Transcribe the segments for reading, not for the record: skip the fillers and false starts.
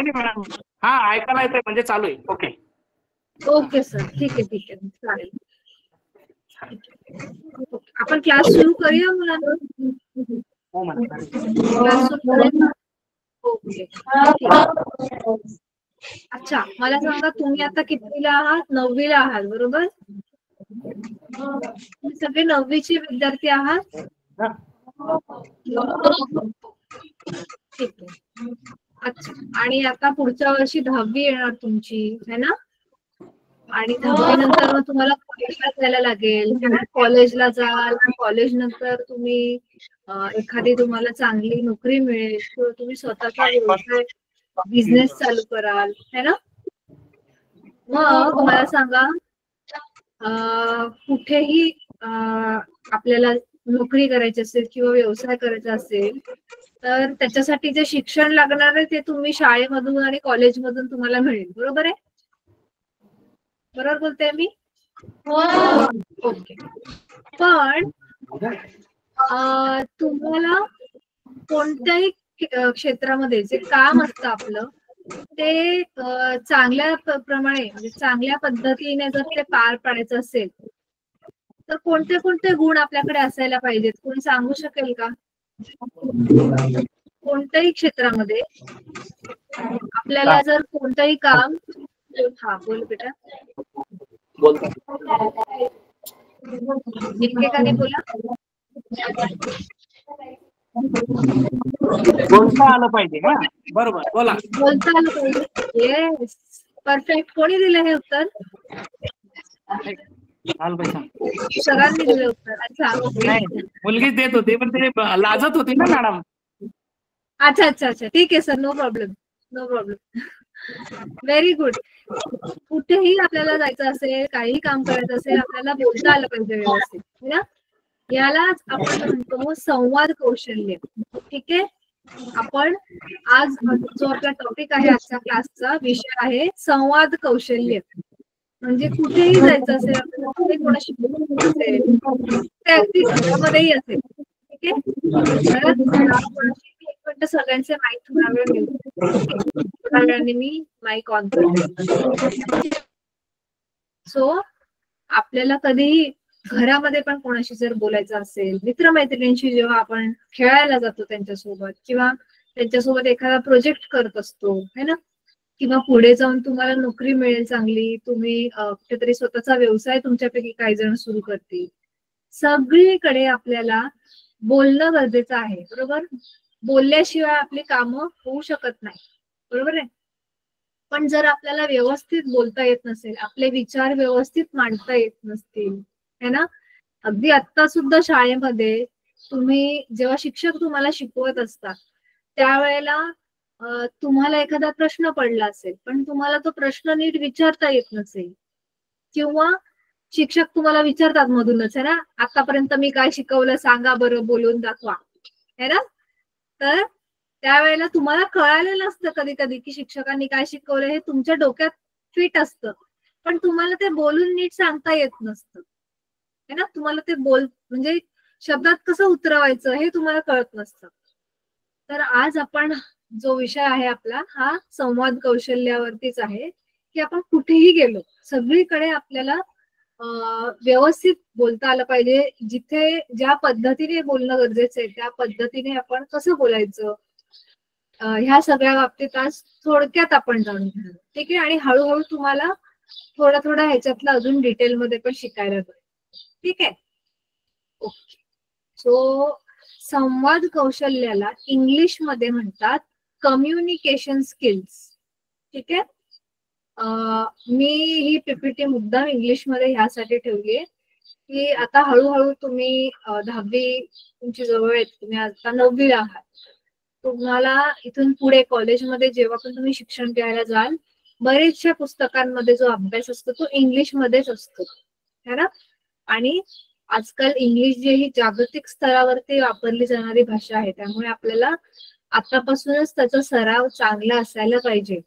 नाही मॅडम, हा ऐकायला येतंय म्हणजे चालू आहे. ओके ओके सर, ठीक आहे चालेल. आपण क्लास सुरू करूया मुलांना. हो मॅडम. क्लास सुरू करूया. ओके अच्छा, मला सांगा तुम्ही आता कितवीला आहात? 9वीला आहात बरोबर? तुम्ही सगळे 9वीचे विद्यार्थी आहात? ठीक आहे. अच्छा, आणि आता पुढच्या वर्षी 10वी येणार तुमची, है ना? आणि 10वी नंतर मग तुम्हाला कॉलेजला जायला लागेल. कॉलेजला जाल, कॉलेज नंतर तुम्ही एखादी तुम्हाला चांगली नोकरी मिळेल किंवा तुम्ही स्वतःचा व्यवसाय बिझनेस चालू कराल, है ना? मग मला सांगा, कुठेही आपल्याला नोकरी करायची असेल किंवा व्यवसाय करायचा असेल तर त्याच्यासाठी जे शिक्षण लागणार आहे ते तुम्ही शाळेमधून आणि कॉलेजमधून तुम्हाला मिळेल, बरोबर आहे? बरोबर बोलते मी? ओके. पण तुम्हाला कोणत्याही क्षेत्रामध्ये जे काम असतं आपलं ते चांगल्या प्रमाणे म्हणजे चांगल्या पद्धतीने जर ते पार पाडायचं असेल तर कोणते कोणते गुण आपल्याकडे असायला पाहिजेत? कोणी सांगू शकेल का? कोणत्याही क्षेत्रामध्ये आपल्याला जर कोणतंही काम, हा बोल बेटा, एकेकाने बोला. बोलता आलं पाहिजे. हा बरोबर, बोला. बोलता आलं पाहिजे. Yes, perfect. कोणी दिलं हे उत्तर? सरांनी दिलं उत्तर. अच्छा, ओके. मुलगीच देत होती पण ते लाजत होती ना मॅडम. अच्छा अच्छा अच्छा, ठीक आहे sir, no problem. Very good. कुठेही आपल्याला जायचं असेल, काही काम करायचं असेल, आपल्याला बोलता आलं पाहिजे व्यवस्थित, ना? यालाच आपण म्हणतो संवाद कौशल्य. ठीक आहे. आपण आज जो आपला टॉपिक आहे, आजच्या क्लासचा विषय आहे संवाद कौशल्य. म्हणजे कुठेही जायचं असेल आपल्याला, कुठे कोणाशी बोलायचं असेल, ते अगदी घरामध्येही असेल. ठीक आहे. घरात सगळ्यांचे माईक थोडा वेळ मिळतो. थोड्या वेळाने मी माईक ऑन करते. सो आपल्याला कधीही घरामध्ये पण कोणाशी जर बोलायचं असेल, मित्रमैत्रिणींशी जेव्हा आपण खेळायला जातो त्यांच्यासोबत किंवा त्यांच्यासोबत एखादा प्रोजेक्ट करत असतो, है ना, किंवा पुढे जाऊन तुम्हाला नोकरी मिळेल चांगली, तुम्ही कुठेतरी स्वतःचा व्यवसाय तुमच्यापैकी काही जण सुरू करतील, सगळीकडे आपल्याला बोलणं गरजेचं आहे, बरोबर? बोलल्याशिवाय आपली कामं होऊ शकत नाही, बरोबर आहे? पण जर आपल्याला व्यवस्थित बोलता येत नसेल, आपले विचार व्यवस्थित मांडता येत नसतील, है ना, अगदी आता सुद्धा शाळेमध्ये तुम्ही जेव्हा शिक्षक तुम्हाला शिकवत असतात त्यावेळेला तुम्हाला एखादा प्रश्न पडला असेल पण तुम्हाला तो प्रश्न नीट विचारता येत नसेल किंवा शिक्षक तुम्हाला विचारतात मधूनच, है ना, आतापर्यंत मी काय शिकवलं सांगा बरं, बोलून दाखवा, है ना, तर त्यावेळेला तुम्हाला कळालेलं असतं कधी कधी की शिक्षकांनी काय शिकवलं हे तुमच्या डोक्यात फिट असतं, पण तुम्हाला ते बोलून नीट सांगता येत नसतं, है ना, तुम्हाला ते म्हणजे शब्दात कसं उतरवायचं हे तुम्हाला कळत नसतं. तर आज आपण जो विषय आहे आपला हा संवाद कौशल्यावरतीच आहे की आपण कुठेही गेलो सगळीकडे आपल्याला व्यवस्थित बोलता आलं पाहिजे. जिथे ज्या पद्धतीने बोलणं गरजेचं आहे त्या पद्धतीने आपण कसं बोलायचं ह्या सगळ्या बाबतीत आज थोडक्यात आपण जाणून घेणार, ठीक आहे. आणि हळूहळू तुम्हाला थोडा थोडा ह्याच्यातलं अजून डिटेलमध्ये पण शिकायला जाईल, ठीक आहे. ओके. सो संवाद कौशल्याला इंग्लिश मध्ये म्हणतात कम्युनिकेशन स्किल्स, ठीक आहे. मी ही पीपीटी मुद्दाम इंग्लिश मध्ये ह्यासाठी ठेवली आहे की आता हळूहळू तुम्ही 10वी तुमची जवळ आहे, तुम्ही आता 9वीला आहात, तुम्हाला इथून पुढे कॉलेजमध्ये जेव्हा पण तुम्ही शिक्षण घ्यायला जाल बरेचशा पुस्तकांमध्ये जो अभ्यास असतो तो इंग्लिश मध्येच असतो, है ना. आणि आजकाल इंग्लिश जी ही जागतिक स्तरावरती वापरली जाणारी भाषा आहे त्यामुळे आपल्याला आतापासूनच त्याचा सराव चांगला असायला पाहिजे,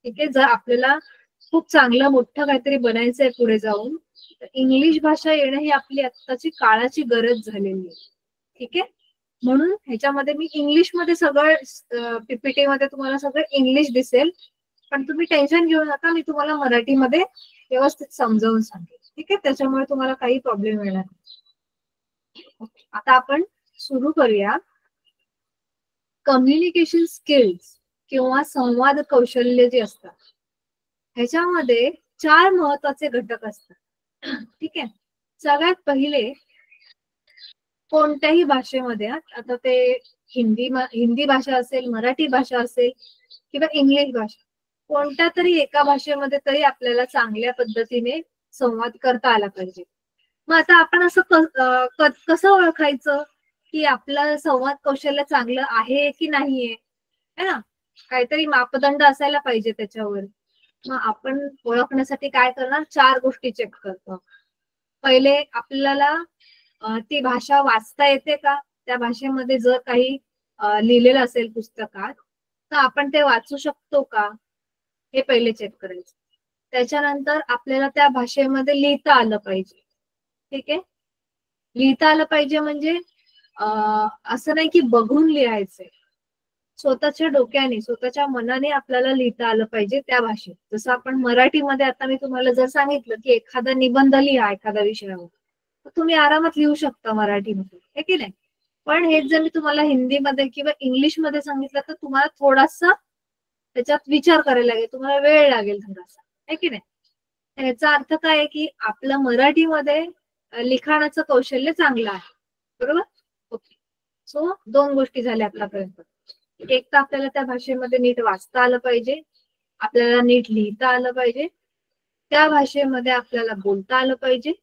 ठीक आहे. जर आपल्याला खूप चांगलं मोठं काहीतरी बनायचंय पुढे जाऊन तर इंग्लिश भाषा येणं ही आपली आत्ताची काळाची गरज झालेली आहे, ठीक आहे. म्हणून ह्याच्यामध्ये मी इंग्लिशमध्ये सगळं पीपीटी मध्ये तुम्हाला सगळं इंग्लिश दिसेल, पण तुम्ही टेन्शन घेऊ नका, मी तुम्हाला मराठीमध्ये व्यवस्थित समजावून सांगेन. ठीक आहे, त्याच्यामुळे तुम्हाला काही प्रॉब्लेम येणार नाही. ओके, आता आपण सुरू करूया. कम्युनिकेशन स्किल्स किंवा संवाद कौशल्य जे असतात ह्याच्यामध्ये 4 महत्वाचे घटक असतात. ठीक आहे, सगळ्यात पहिले कोणत्याही भाषेमध्ये, आता ते हिंदी भाषा असेल, मराठी भाषा असेल किंवा इंग्लिश भाषा, कोणत्या तरी एका भाषेमध्ये तरी आपल्याला चांगल्या पद्धतीने संवाद करता आला पाहिजे. मग आता आपण असं कसं ओळखायचं की आपलं संवाद कौशल्य चांगलं आहे की नाहीये, है ना? काहीतरी मापदंड असायला पाहिजे त्याच्यावर. मग आपण ओळखण्यासाठी काय करणार, 4 गोष्टी चेक करतो. पहिले आपल्याला ती भाषा वाचता येते का, त्या भाषेमध्ये जर काही लिहिलेलं असेल पुस्तकात तर आपण ते वाचू शकतो का, हे पहिले चेक करायचं. त्याच्यानंतर आपल्याला त्या भाषेमध्ये लिहिता आलं पाहिजे. ठीक आहे, लिहिता आलं पाहिजे म्हणजे असं नाही की बघून लिहायचंय, स्वतःच्या डोक्याने स्वतःच्या मनाने आपल्याला लिहिता आलं पाहिजे त्या भाषेत. जसं आपण मराठीमध्ये आता मी तुम्हाला जर सांगितलं की एखादा निबंध लिहा एखाद्या विषयावर, तर तुम्ही आरामात लिहू शकता मराठीमध्ये, हे की नाही? पण हेच जर मी तुम्हाला हिंदीमध्ये किंवा इंग्लिशमध्ये सांगितलं तर तुम्हाला थोडासा त्याच्यात विचार करायला लागेल, तुम्हाला वेळ लागेल थोडासा, है की नाही? याचा अर्थ काय आहे की आपलं मराठीमध्ये लिखाणाचं कौशल्य चांगलं आहे, बरोबर? ओके, सो 2 गोष्टी झाल्या आतापर्यंत. एक तर आपल्याला त्या भाषेमध्ये नीट वाचता आलं पाहिजे, आपल्याला नीट लिहिता आलं पाहिजे, त्या भाषेमध्ये आपल्याला बोलता आलं पाहिजे,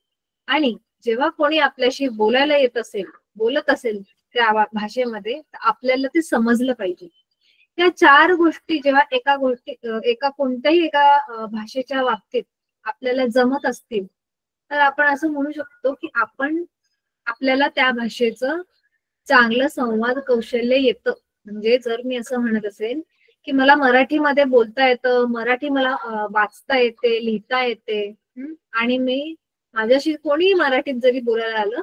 आणि जेव्हा कोणी आपल्याशी बोलायला येत असेल, बोलत असेल त्या भाषेमध्ये, आपल्याला ते समजलं पाहिजे. या 4 गोष्टी जेव्हा एका कोणत्याही एका भाषेच्या बाबतीत आपल्याला जमत असतील तर आपण असं म्हणू शकतो की आपल्याला त्या भाषेचं चांगलं संवाद कौशल्य येतं. म्हणजे जर मी असं म्हणत असेल की मला मराठीमध्ये बोलता येतं, मराठी मला वाचता येते, लिहिता येते, आणि मी माझ्याशी कोणी मराठीत जरी बोलायला आलं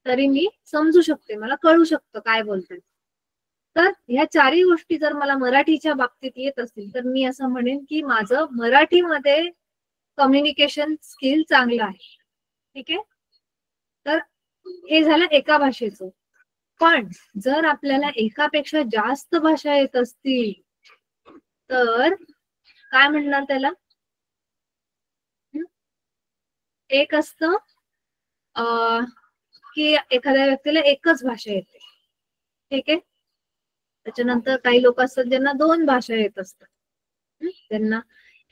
तरी मी समजू शकते, मला कळू शकतं काय बोलतात. तर ह्या 4ही गोष्टी जर मला मराठीच्या बाबतीत येत असतील तर मी असं म्हणेन की माझं मराठीमध्ये कम्युनिकेशन स्किल चांगलं आहे. ठीक आहे, तर हे झालं एका भाषेचं. पण जर आपल्याला एकापेक्षा जास्त भाषा येत असतील तर काय म्हणणार त्याला? एक असतं की एखाद्या व्यक्तीला एकच भाषा येते. ठीक आहे, त्याच्यानंतर काही लोक असतात ज्यांना 2 भाषा येत असतात, त्यांना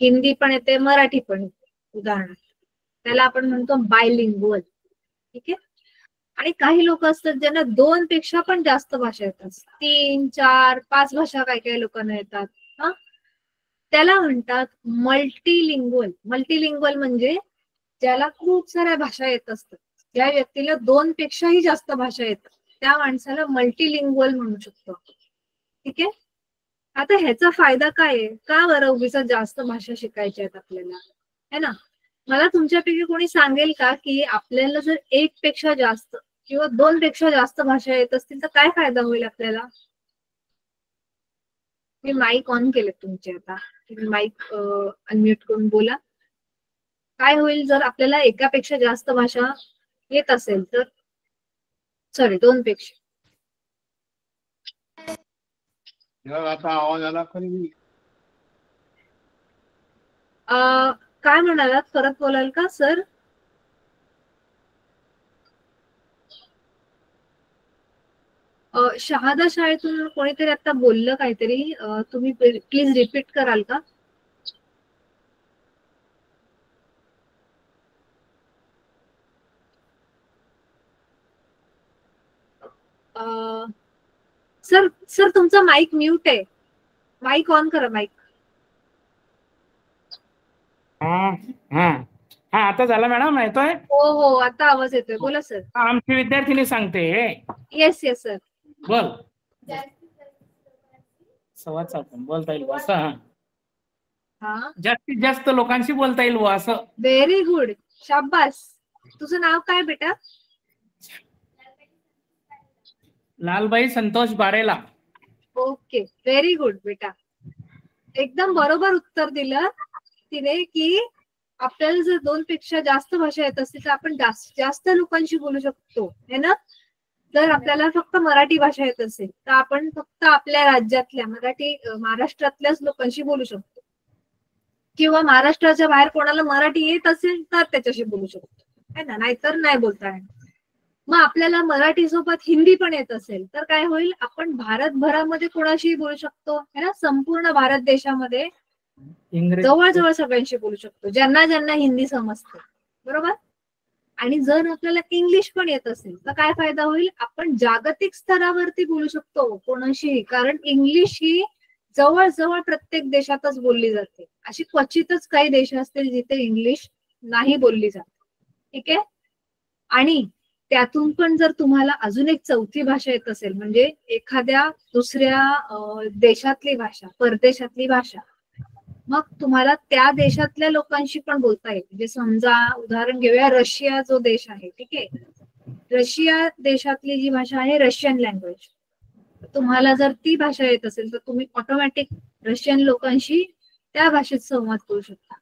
हिंदी पण येते, मराठी पण येते उदाहरणार्थ, त्याला आपण म्हणतो बायलिंग्वल. ठीक आहे, आणि काही लोक असतात ज्यांना 2 पेक्षा पण जास्त भाषा येतात, 3, 4, 5 भाषा काही काही लोकांना येतात. त्याला म्हणतात मल्टीलिंग्वल. मल्टीलिंग्वल म्हणजे ज्याला खूप साऱ्या भाषा येत असतात, ज्या व्यक्तीला 2 पेक्षाही जास्त भाषा येतात त्या माणसाला मल्टीलिंग्वल म्हणू शकतो. ठीक आहे, आता ह्याचा फायदा काय आहे, का बरं उगीच जास्त भाषा शिकायच्या आहेत आपल्याला, है ना? मला तुमच्यापैकी कोणी सांगेल का की आपल्याला जर 1 पेक्षा जास्त किंवा 2 पेक्षा जास्त भाषा येत असतील तर काय फायदा होईल आपल्याला? मी माईक ऑन केले तुमचे, आता तुम्ही माईक अनम्यूट करून बोला. काय होईल जर आपल्याला एकापेक्षा जास्त भाषा येत असेल तर? सॉरी, 2 पेक्षा. आता आवाज आला काय म्हणालात, परत बोलाल का सर? शहादा शाळेतून कोणीतरी आता बोललं काहीतरी, तुम्ही प्लीज रिपीट कराल का? सर तुमचा माईक म्यूट आहे, माईक ऑन करा. माईक हा आता झाला मॅडम, येतोय? हो, आता आवाज येतोय, बोला सर. आमची विद्यार्थिनी सांगते. येस सर, बोल. संवाद साधून बोलता येईल असं, जास्तीत जास्त लोकांशी बोलता येईल असं. व्हेरी गुड, शाबास. तुझं नाव काय बेटा? Lalbai Santosh Barela. Okay, very good बेटा. एकदम बरोबर उत्तर दिलं तिने की आपल्याला जर 2 पेक्षा जास्त भाषा येत असतील तर आपण जास्त लोकांशी बोलू शकतो, है ना. जर आपल्याला फक्त मराठी भाषा येत असेल तर आपण फक्त आपल्या राज्यातल्या महाराष्ट्रातल्याच लोकांशी बोलू शकतो, किंवा महाराष्ट्राच्या बाहेर कोणाला मराठी येत असेल तर त्याच्याशी बोलू शकतो, है ना. नाहीतर नाही बोलता येणार. मग आपल्याला मराठी सोबत हिंदी पण येत असेल तर काय होईल, आपण भारतभरामध्ये कोणाशी बोलू शकतो, है ना. संपूर्ण भारत देशामध्ये इंग्रजी जवळजवळ सगळ्यांशी बोलू शकतो, ज्यांना ज्यांना हिंदी समजते, बरोबर. आणि जर आपल्याला इंग्लिश पण येत असेल तर काय फायदा होईल, आपण जागतिक स्तरावरती बोलू शकतो कोणाशी, कारण इंग्लिश ही जवळजवळ प्रत्येक देशातच बोलली जाते. अशी क्वचितच काही देश असतील जिथे इंग्लिश नाही बोलली जाते, ठीक आहे. आणि त्यातून पण जर तुम्हाला अजून एक चौथी भाषा येत असेल, म्हणजे एखाद्या दुसऱ्या देशातली भाषा, परदेशातली भाषा, मग तुम्हाला त्या देशातल्या लोकांशी पण बोलता येईल. म्हणजे समजा उदाहरण घेऊया, रशिया जो देश आहे, ठीक आहे. रशिया देशातली जी भाषा आहे रशियन लँग्वेज, तुम्हाला जर ती भाषा येत असेल तर तुम्ही ऑटोमॅटिक रशियन लोकांशी त्या भाषेत संवाद करू शकता.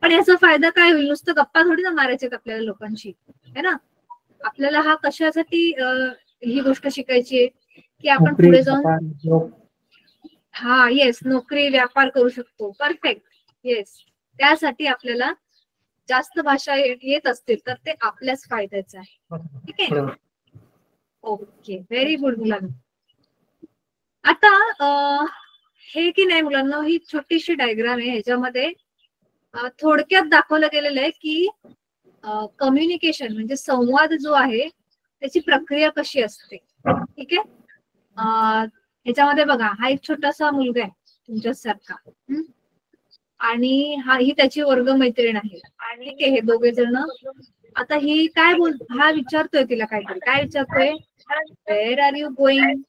पण याचा फायदा काय होईल, नुसतं गप्पा थोडी ना मारायच्यात आपल्याला लोकांशी, है ना. आपल्याला हा कशासाठी ही गोष्ट शिकायची आहे की आपण पुढे जाऊन येस, नोकरी व्यापार करू शकतो. Perfect, yes. त्यासाठी आपल्याला जास्त भाषा येत असतील तर ते आपल्याच फायद्याचं आहे, ठीक आहे. ओके, व्हेरी गुड मुलांना. आता हे की नाही मुलांना, ही छोटीशी डायग्राम आहे, ह्याच्यामध्ये थोडक्यात दाखवलं गेलेलं आहे की कम्युनिकेशन म्हणजे संवाद जो आहे त्याची प्रक्रिया कशी असते, ठीक आहे. ह्याच्यामध्ये बघा, हा एक छोटासा मुलगा आहे तुमच्यासारखा, आणि ही त्याची वर्गमैत्रीण आहे, आणि हे दोघे जण. आता ही काय हा विचारतोय तिला काहीतरी, काय विचारतोय, वेअर आर यू गोइंग.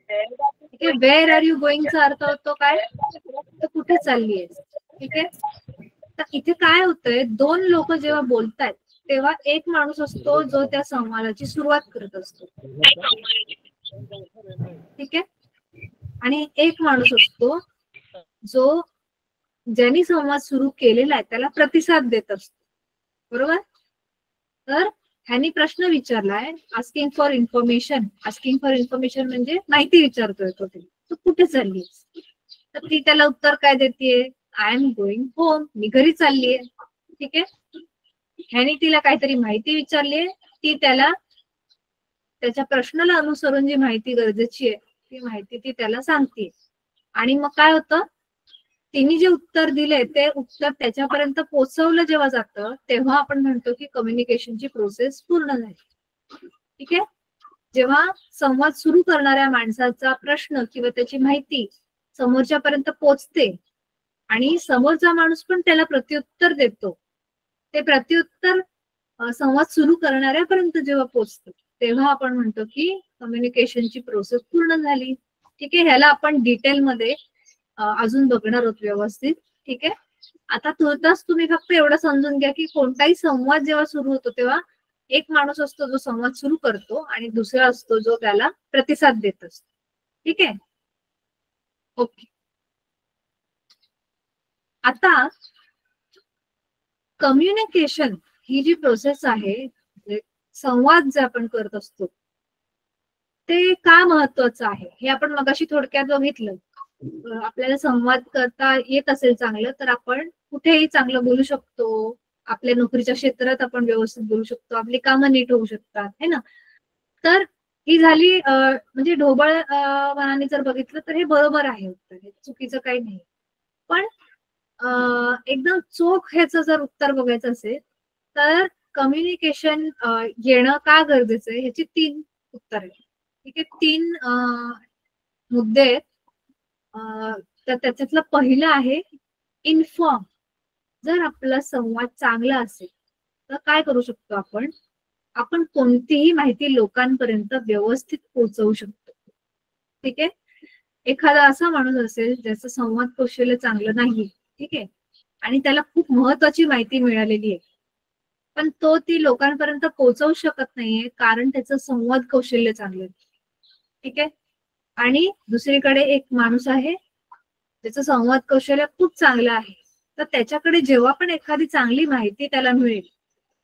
ठीक आहे, वेअर आर यू गोइंगचा अर्थ होतो काय, तर कुठे चालली आहेस, ठीक आहे. तर इथे काय होतंय, 2 लोक जेव्हा बोलतायत तेव्हा एक माणूस असतो जो त्या संवादाची सुरुवात करत असतो, ठीक आहे. आणि एक माणूस असतो जो ज्यांनी संवाद सुरू केलेला आहे त्याला प्रतिसाद देत असतो, बरोबर. तर ह्यांनी प्रश्न विचारलाय, asking for information. Asking for information म्हणजे माहिती विचारतोय तो, तू कुठे चाललीस. तर ती त्याला उत्तर काय देतेय, आय एम गोइंग होम, मी घरी चाललीये, ठीक आहे. ह्यानी तिला काहीतरी माहिती विचारलीये, ती त्याला त्याच्या प्रश्नाला अनुसरून जी माहिती गरजेची आहे ती माहिती ती त्याला सांगते. आणि मग काय होतं, तिने जे उत्तर दिले ते उत्तर त्याच्यापर्यंत पोहोचवलं जेव्हा जातं तेव्हा आपण म्हणतो की कम्युनिकेशनची प्रोसेस पूर्ण झाली, ठीक आहे. जेव्हा संवाद सुरू करणाऱ्या माणसाचा प्रश्न किंवा त्याची माहिती समोरच्यापर्यंत पोहोचते आणि समोरचा माणूस पण त्याला प्रत्युत्तर देतो, ते प्रत्युत्तर संवाद सुरू करणाऱ्यापर्यंत जेव्हा पोहोचतो तेव्हा आपण म्हणतो की कम्युनिकेशनची प्रोसेस पूर्ण झाली, ठीक आहे. ह्याला आपण डिटेलमध्ये अजून बघणार आहोत व्यवस्थित, ठीक आहे. आता तुर्तास तुम्ही फक्त एवढं समजून घ्या की कोणताही संवाद जेव्हा सुरू होतो तेव्हा एक माणूस असतो जो संवाद सुरू करतो आणि दुसरा असतो जो त्याला प्रतिसाद देत असतो, ठीक आहे. ओके, आता कम्युनिकेशन ही जी प्रोसेस आहे, संवाद जे आपण करत असतो ते का महत्वाचं आहे हे आपण मगाशी थोडक्यात बघितलं. आपल्याला संवाद करता येत असेल चांगलं तर आपण कुठेही चांगलं बोलू शकतो, आपल्या नोकरीच्या क्षेत्रात आपण व्यवस्थित बोलू शकतो, आपली कामं नीट होऊ शकतात, है ना. तर ही झाली म्हणजे ढोबळ मनाने जर बघितलं तर हे बरोबर आहे उत्तर, हे चुकीचं काही नाही. पण एकदम चोख ह्याचं जर उत्तर बघायचं असेल तर कम्युनिकेशन येणं का गरजेचं आहे ह्याची 3 उत्तर आहेत, ठीक आहे. 3 मुद्दे आहेत. तर त्याच्यातलं पहिलं आहे इन्फॉर्म. जर आपला संवाद चांगला असेल तर काय करू शकतो आपण कोणतीही माहिती लोकांपर्यंत व्यवस्थित पोहोचवू शकतो, ठीक आहे. एखादा असा माणूस असेल ज्याचं संवाद कौशल्य चांगलं नाही, ठीक आहे, आणि त्याला खूप महत्वाची माहिती मिळालेली आहे पण तो ती लोकांपर्यंत पोहोचवू शकत नाहीये कारण त्याचं संवाद कौशल्य चांगलं, ठीक आहे. आणि दुसरीकडे एक माणूस आहे ज्याचं संवाद कौशल्य खूप चांगलं आहे, तर त्याच्याकडे जेव्हा पण एखादी चांगली माहिती त्याला मिळेल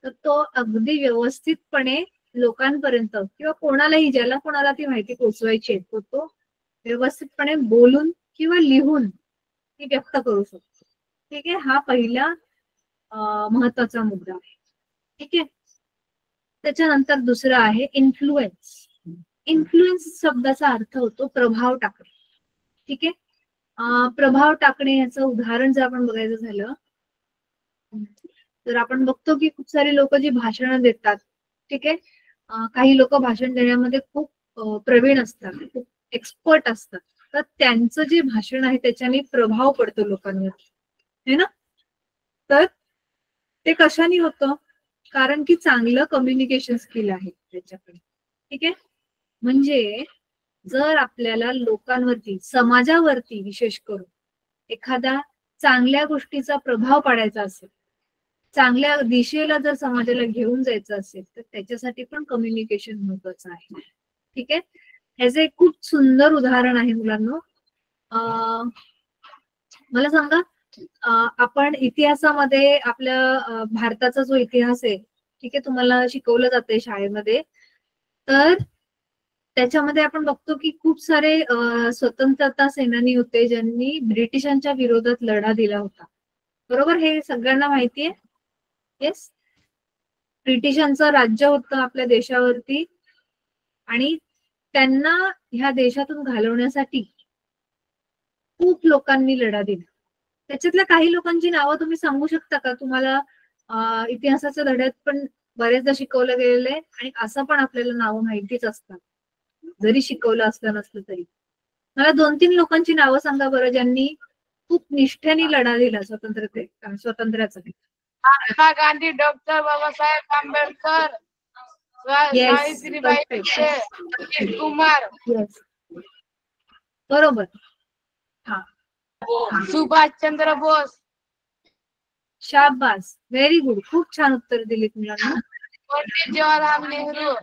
तर तो अगदी व्यवस्थितपणे लोकांपर्यंत किंवा कोणालाही ज्याला कोणाला ती माहिती पोहोचवायची आहे तो व्यवस्थितपणे बोलून किंवा लिहून ती व्यक्त करू शकतो. ठीक आहे. हा पहिला महत्वाचा मुद्दा आहे. ठीक आहे. त्याच्यानंतर दुसरा आहे इन्फ्लुएन्स. इन्फ्लुएन्स शब्दाचा अर्थ होतो प्रभाव टाकणे. ठीक आहे. प्रभाव टाकणे याचं उदाहरण जर आपण बघायचं झालं तर आपण बघतो की खूप सारे लोक जी भाषणं देतात, ठीक आहे, काही लोक भाषण देण्यामध्ये खूप प्रवीण असतात, खूप एक्सपर्ट असतात, तर त्यांचं जे भाषण आहे त्याच्याने प्रभाव पडतो लोकांवर, है ना. तर ते कशाने होतं? कारण की चांगलं कम्युनिकेशन स्किल आहे त्याच्याकडे. ठीक आहे. म्हणजे जर आपल्याला लोकांवरती, समाजावरती विशेष करून एखाद्या चांगल्या गोष्टीचा प्रभाव पाडायचा असेल, चांगल्या दिशेला जर समाजाला घेऊन जायचं असेल तर त्याच्यासाठी पण कम्युनिकेशन महत्वाचं आहे. ठीक आहे. ह्याचं एक खूप सुंदर उदाहरण आहे मुलांनो. मला सांगा, आपण इतिहासामध्ये आपल्या भारताचा जो इतिहास आहे, ठीक आहे, तुम्हाला शिकवलं जाते शाळेमध्ये, तर त्याच्यामध्ये आपण बघतो की खूप सारे स्वतंत्रता सेनानी होते ज्यांनी ब्रिटिशांच्या विरोधात लढा दिला होता. बरोबर, हे सगळ्यांना माहितीये. येस, ब्रिटिशांचं राज्य होतं आपल्या देशावरती आणि त्यांना ह्या देशातून घालवण्यासाठी खूप लोकांनी लढा दिला. त्याच्यातल्या काही लोकांची नावं तुम्ही सांगू शकता का? तुम्हाला इतिहासाच्या धड्यात पण बरेचदा शिकवलं गेलेलं आहे आणि असं पण आपल्याला नावं माहितीच असतात जरी शिकवलं असलं नसलं तरी. मला 2-3 लोकांची नावं सांगा बरं ज्यांनी खूप निष्ठेने लढा दिला स्वातंत्र्याचा. महात्मा गांधी, डॉक्टर बाबासाहेब आंबेडकर, सावित्रीबाई फुले, अजित कुमार, बरोबर. हा, सुभाष चंद्र बोस. शाबास, व्हेरी गुड, खूप छान उत्तर दिलीत मुलांना. पंडित जवाहरलाल नेहरू.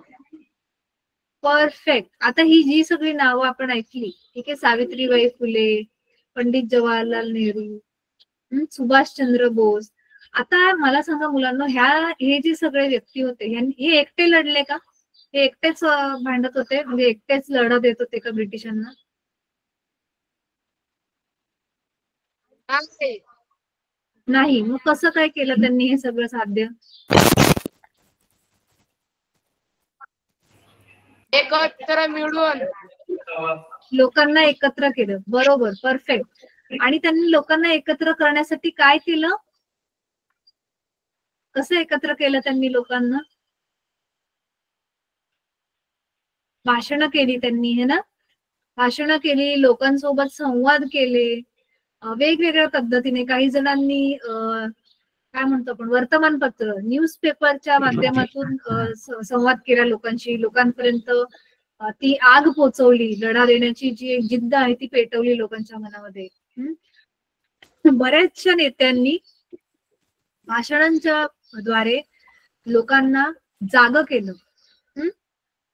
परफेक्ट. आता ही जी सगळी नावं आपण ऐकली, ठीक आहे, सावित्रीबाई फुले, पंडित जवाहरलाल नेहरू, सुभाषचंद्र बोस. आता मला सांगा मुलांना, हे जे सगळे व्यक्ती होते हे एकटे लढले का? हे एकटेच भांडत होते, म्हणजे एकटेच लढा देत होते का ब्रिटिशांना? नाही. मग कसं काय केलं त्यांनी हे सगळं साध्य? एकत्र मिळून लोकांना एकत्र केलं. बरोबर, परफेक्ट. आणि त्यांनी लोकांना एकत्र करण्यासाठी काय केलं? कसं एकत्र केलं त्यांनी लोकांना? भाषणं केली त्यांनी, है ना. भाषणं केली, लोकांसोबत संवाद केले वेगवेगळ्या पद्धतीने. काही जणांनी काय म्हणतो आपण वर्तमानपत्र, न्यूजपेपरच्या माध्यमातून संवाद केला लोकांशी, लोकांपर्यंत ती आग पोचवली, लढा देण्याची जी एक जिद्द आहे ती पेटवली लोकांच्या मनामध्ये. बऱ्याचशा नेत्यांनी भाषणांच्या द्वारे लोकांना जागं केलं.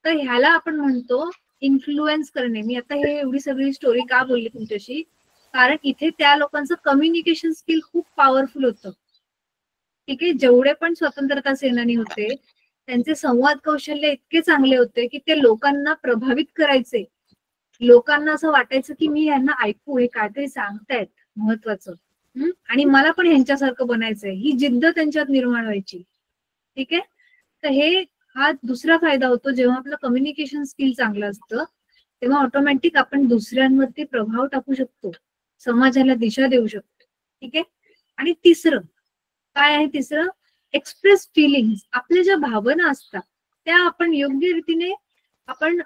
तर ह्याला आपण म्हणतो इन्फ्लुएन्स करणे. मी आता हे एवढी सगळी स्टोरी का बोलली तुमच्याशी, कारण इथे त्या लोकांचं कम्युनिकेशन स्किल खूप पॉवरफुल होतं. ठीक आहे. जेवढे पण स्वतंत्रता सेनानी होते त्यांचे संवाद कौशल्य इतके चांगले होते की ते लोकांना प्रभावित करायचे. लोकांना असं वाटायचं की मी यांना ऐकू, हे काहीतरी सांगतायत महत्वाचं, आणि मला पण ह्यांच्यासारखं बनायचंय, ही जिद्द त्यांच्यात निर्माण व्हायची. ठीक आहे. तर हा दुसरा फायदा होतो. जेव्हा आपलं कम्युनिकेशन स्किल चांगलं असतं तेव्हा ऑटोमॅटिक आपण दुसऱ्यांवरती प्रभाव टाकू शकतो, समाजाला दिशा देऊ शकतो. ठीक आहे. आणि तिसरं काय आहे? तिसरं, एक्सप्रेस फिलिंग्स. आपल्या ज्या भावना असतात त्या आपण योग्य रीतीने आपण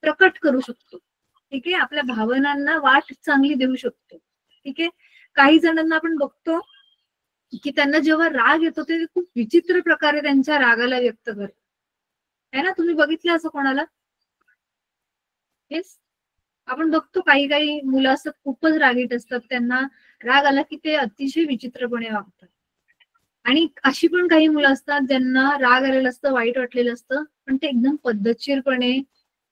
प्रकट करू शकतो. ठीक आहे. आपल्या भावनांना वाट चांगली देऊ शकतो. ठीक आहे. काही जणांना आपण बघतो की त्यांना जेव्हा राग येतो ते खूप विचित्र प्रकारे त्यांच्या रागाला व्यक्त करतात, है ना. तुम्ही बघितलं असं कोणाला? येस, आपण बघतो काही काही मुलं असतात खूपच रागीट असतात, त्यांना राग आला की ते अतिशय विचित्रपणे वागतात. आणि अशी पण काही मुलं असतात ज्यांना राग आलेलं असतं, वाईट वाटलेलं असतं, पण ते एकदम पद्धतशीरपणे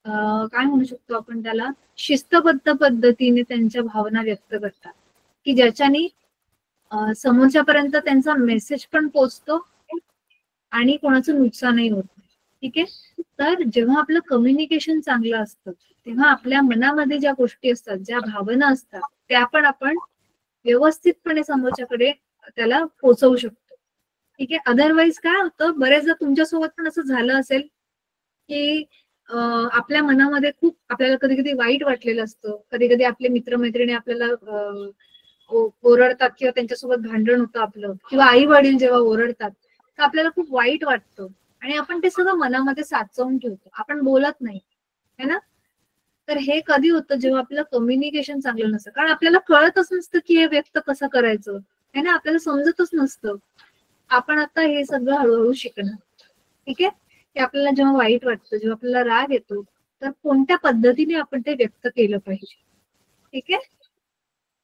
काय म्हणू शकतो आपण त्याला, शिस्तबद्ध पद्धतीने त्यांच्या भावना व्यक्त करतात, की ज्याच्याने समोरच्यापर्यंत त्यांचा मेसेज पण पोहोचतो आणि कोणाचं नुकसानही होत नाही. ठीक आहे. तर जेव्हा आपलं कम्युनिकेशन चांगलं असतं तेव्हा आपल्या मनामध्ये ज्या गोष्टी असतात, ज्या भावना असतात, त्या पण आपण व्यवस्थितपणे समोरच्याकडे त्याला पोहोचवू शकतो. ठीक आहे. अदरवाईज काय होतं, बरेचदा तुमच्यासोबत पण असं झालं असेल की आपल्या मनामध्ये खूप आपल्याला कधी कधी वाईट वाटलेलं असतं, कधी कधी आपले मित्रमैत्रिणी आपल्याला ओरडतात किंवा त्यांच्यासोबत भांडण होतं आपलं, किंवा आई वडील जेव्हा ओरडतात तर आपल्याला खूप वाईट वाटतं आणि आपण ते सगळं मनामध्ये साचवून ठेवतो, आपण बोलत नाही, है ना. तर हे कधी होतं, जेव्हा आपलं कम्युनिकेशन चांगलं नसतं, कारण आपल्याला कळतच नसतं की हे व्यक्त कसं करायचं, है ना, आपल्याला समजतच नसतं. आपण आता हे सगळं हळूहळू शिकणार. ठीक आहे. की आपल्याला जेव्हा वाईट वाटतं, जेव्हा आपल्याला राग येतो, तर कोणत्या पद्धतीने आपण ते व्यक्त केलं पाहिजे. ठीक आहे.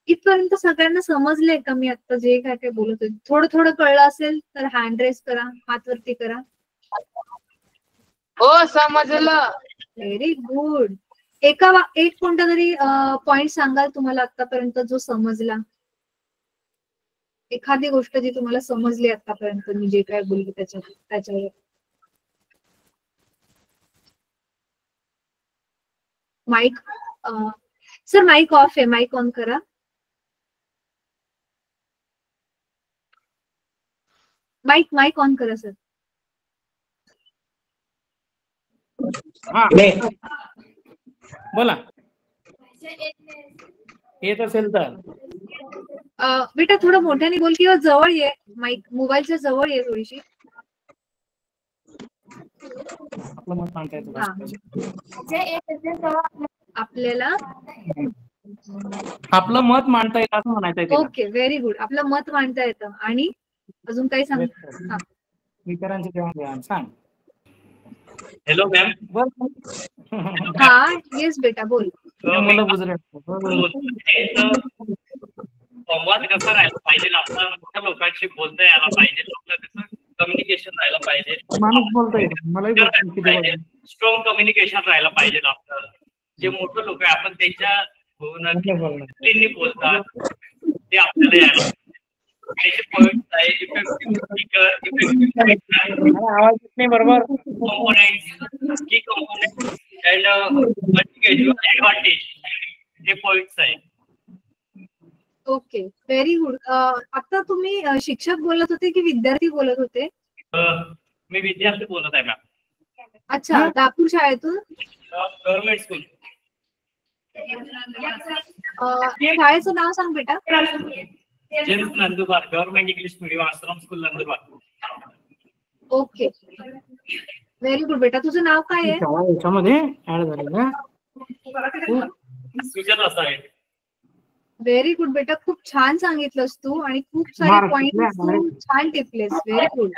इथपर्यंत सगळ्यांना समजलंय का मी आता जे काय काय बोलत होते? थोडं थोडं कळलं असेल तर हँड रेस करा, हात वरती करा. हो समजलं. Very good. एक कोणता तरी पॉइंट सांगाल तुम्हाला आतापर्यंत जो समजला, एखादी गोष्ट जी तुम्हाला समजली आतापर्यंत मी जे काय बोलली त्याच्यावर. माईक सर, माईक ऑफ आहे, माईक ऑन करा. माईक ऑन करा सर. हा बोला, येत असेल तर. बेटा थोडं मोठ्याने बोल किंवा जवळ ये, माईक मोबाईलच्या जवळ ये थोडीशी. आपलं मत मांडता येतं आपल्याला आपलं मत मांडता येतं असं म्हणायचंय तिला. Okay, very good. आपलं मत मांडता येतं आणि अजून काही सांग. विचारांची देवाणघेवाण सांग. Hello ma'am. हा येस बेटा बोल. मुलं बुजरे संवाद कसा राहायला पाहिजे, आपल्याला मोठ्या लोकांशी बोलता यायला पाहिजे, आपलं त्याचं कम्युनिकेशन राहायला पाहिजे, माणूस बोलतोय मलाही स्ट्रॉंग कम्युनिकेशन राहायला पाहिजे. आपलं जे मोठे लोक आहे आपण त्यांच्या बोलतात ते आपल्याला यायला त्याचे पॉइंट आहे, इफेक्टिव्ह स्पीकर, इफेक्टिव्ह आवाज नाही बरोबर, कंपोनेंट्स, की कंपोनेंट्स अँड ऍडव्हान्टेज हे पॉइंट्स आहे. Okay, very good. आता तुम्ही शिक्षक बोलत होते की विद्यार्थी बोलत होते? मी विद्यार्थी बोलत आहे मॅम. अच्छा, दापूर शाळेतून? Government school. शाळेचं नाव सांग बेटा. James Nandurbar government English medium Ashram school Nandurbar. Okay, very good बेटा. तुझं नाव काय आहे? याच्यामध्ये ऍड झालेलं सुजल असावे. व्हेरी गुड बेटा, खूप छान सांगितलंस तू आणि खूप सारे पॉइंट तू छान टिपलेस. Very good.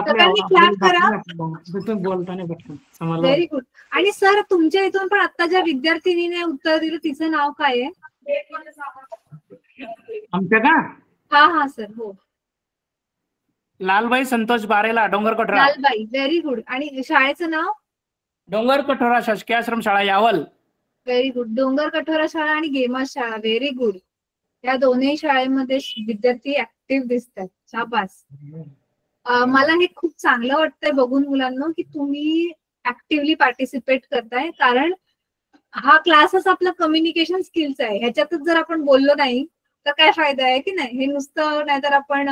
सगळ्यांनी क्लॅप करा. बोलताना व्हेरी गुड. आणि सर तुमच्या इथून पण आता ज्या विद्यार्थिनीने उत्तर दिलं तिचं नाव काय आहे? आमच्या का? हा सर, हो. लालबाई संतोष बारेला, डोंगर कठोरा. Lalbai, very good. आणि शाळेचं नाव? डोंगर कठोरा शासकीय आश्रम शाळा यावल. Very good. डोंगर कठोरा शाळा आणि गेमास शाळा, व्हेरी गुड. या दोन्ही शाळेमध्ये विद्यार्थी ऍक्टिव्ह दिसतात. शाबास. मला हे खूप चांगलं वाटतंय बघून मुलांना की तुम्ही ऍक्टिव्हली पार्टिसिपेट करताय, कारण हा क्लासच आपला कम्युनिकेशन स्किल्स आहे. ह्याच्यातच जर आपण बोललो नाही तर काय फायदा आहे की नाही. हे नुसतं नाहीतर आपण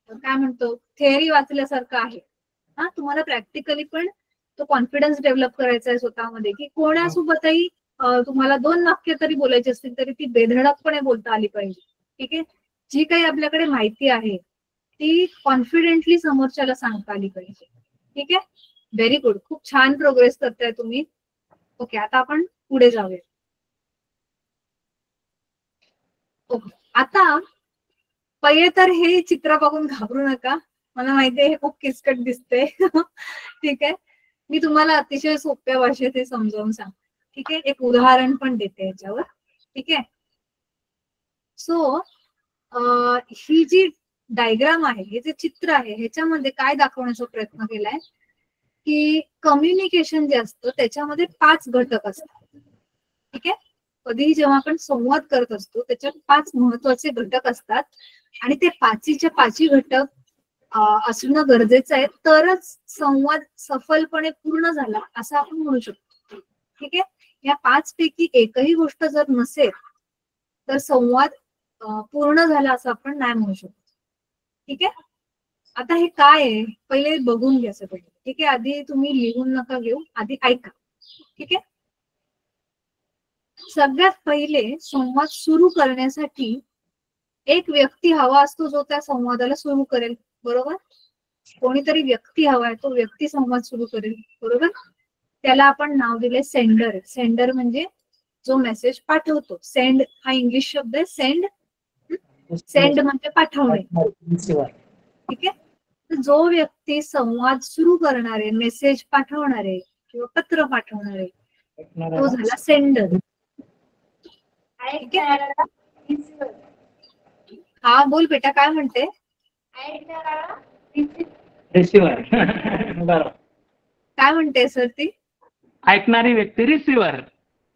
काय म्हणतो थेअरी वाचल्यासारखं आहे. हा, तुम्हाला प्रॅक्टिकली पण तो कॉन्फिडन्स डेव्हलप करायचा आहे स्वतःमध्ये, की कोणासोबतही तुम्हाला 2 वाक्य तरी बोलायची असतील तरी ती बेधडकपणे बोलता आली पाहिजे. ठीक आहे. जी काही आपल्याकडे माहिती आहे ती कॉन्फिडेंटली समोरच्याला सांगता आली पाहिजे. ठीक आहे. Very good. खूप छान प्रोग्रेस करताय तुम्ही. ओके, आता आपण पुढे जाऊया. ओके, आता पहिले तर हे चित्र बघून घाबरू नका. मला माहितीये हे खूप किचकट दिसते. ठीक आहे. मी तुम्हाला अतिशय सोप्या भाषेत हे समजावून सांग. ठीक आहे. एक उदाहरण पण देते याच्यावर. ठीक आहे. सो ही जी डायग्राम आहे, हे जे चित्र आहे, ह्याच्यामध्ये काय दाखवण्याचा प्रयत्न केलाय की कम्युनिकेशन जे असतं त्याच्यामध्ये 5 घटक असतात. ठीक आहे. कधीही जेव्हा आपण संवाद करत असतो त्याच्यात 5 महत्वाचे घटक असतात आणि ते 5च्या 5 घटक असणं गरजेचं आहे, तरच संवाद सफलपणे पूर्ण झाला असं आपण म्हणू शकतो. ठीक आहे. या 5 पैकी एकही गोष्ट जर नसेल तर संवाद पूर्ण झाला असं आपण नाही म्हणू शकतो. ठीक आहे. आता हे काय आहे पहिले बघून घ्या सगळं. ठीक आहे. आधी तुम्ही लिहून नका घेऊ, आधी ऐका. ठीक आहे. सगळ्यात पहिले संवाद सुरू करण्यासाठी एक व्यक्ती हवा असतो जो त्या संवादाला सुरू करेल. बरोबर. कोणीतरी व्यक्ती हवाय, तो व्यक्ती संवाद सुरू करेल. बरोबर. त्याला आपण नाव दिले सेंडर. सेंडर म्हणजे जो मेसेज पाठवतो. सेंड हा इंग्लिश शब्द आहे. सेंड सेंड म्हणजे पाठवणे. ठीक आहे. जो व्यक्ती संवाद सुरू करणारे, मेसेज पाठवणारे किंवा पत्र पाठवणारे तो झाला सेंडर. हा बोल बेटा, काय म्हणते? रिसिव्हर. बरोबर. काय म्हणते सर ती? ऐकणारी व्यक्ती रिसिव्हर.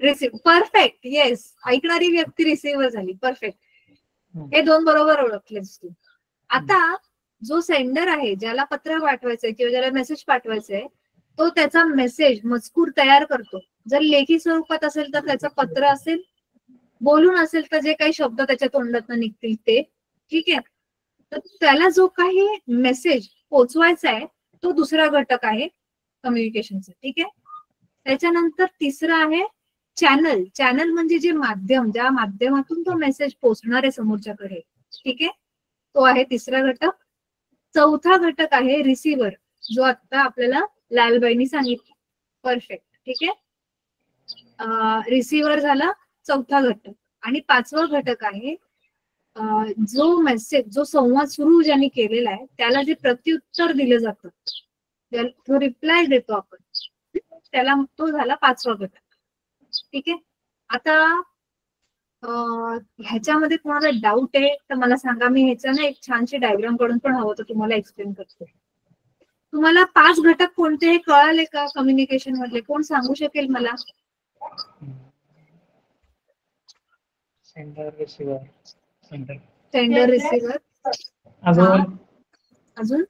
रिसिव्ह. परफेक्ट. येस. ऐकणारी व्यक्ती रिसिव्हर झाली. परफेक्ट. हे 2 बरोबर ओळखलेस तू. आता जो सेंडर आहे, ज्याला पत्र पाठवायचंय किंवा ज्याला मेसेज पाठवायचंय, तो त्याचा मेसेज मजकूर तयार करतो. जर लेखी स्वरूपात असेल तर त्याचं पत्र असेल, बोलून असेल तर जे काही शब्द त्याच्या तोंडातून निघतील ते. ठीक आहे. तर त्याला जो काही मेसेज पोचवायचा आहे तो दुसरा घटक आहे कम्युनिकेशनचा. ठीक आहे. त्याच्यानंतर तिसरा आहे चॅनल. चॅनल म्हणजे जे माध्यम, ज्या माध्यमातून तो मेसेज पोहोचणार आहे समोरच्याकडे. ठीक आहे. तो आहे तिसरा घटक. चौथा घटक आहे रिसिव्हर, जो आता आपल्याला लालबाईंनी सांगितलं. परफेक्ट. ठीक आहे. रिसिव्हर झाला चौथा घटक. आणि 5वा घटक आहे जो मेसेज, जो संवाद सुरू ज्यांनी केलेला आहे त्याला जे प्रत्युत्तर दिलं जातं, जो रिप्लाय देतो आपण, त्याला तो झाला 5वा घटक. ठीक आहे. आता ह्याच्यामध्ये कोणाला डाऊट आहे तर मला सांगा. मी ह्याच्या ना एक छानशी डायग्राम कडून पण हवं तर तुम्हाला एक्सप्लेन करते. तुम्हाला 5 घटक कोणते हे कळाले का कम्युनिकेशन मधले? कोण सांगू शकेल मला? Sender receiver. Sender receiver. अजून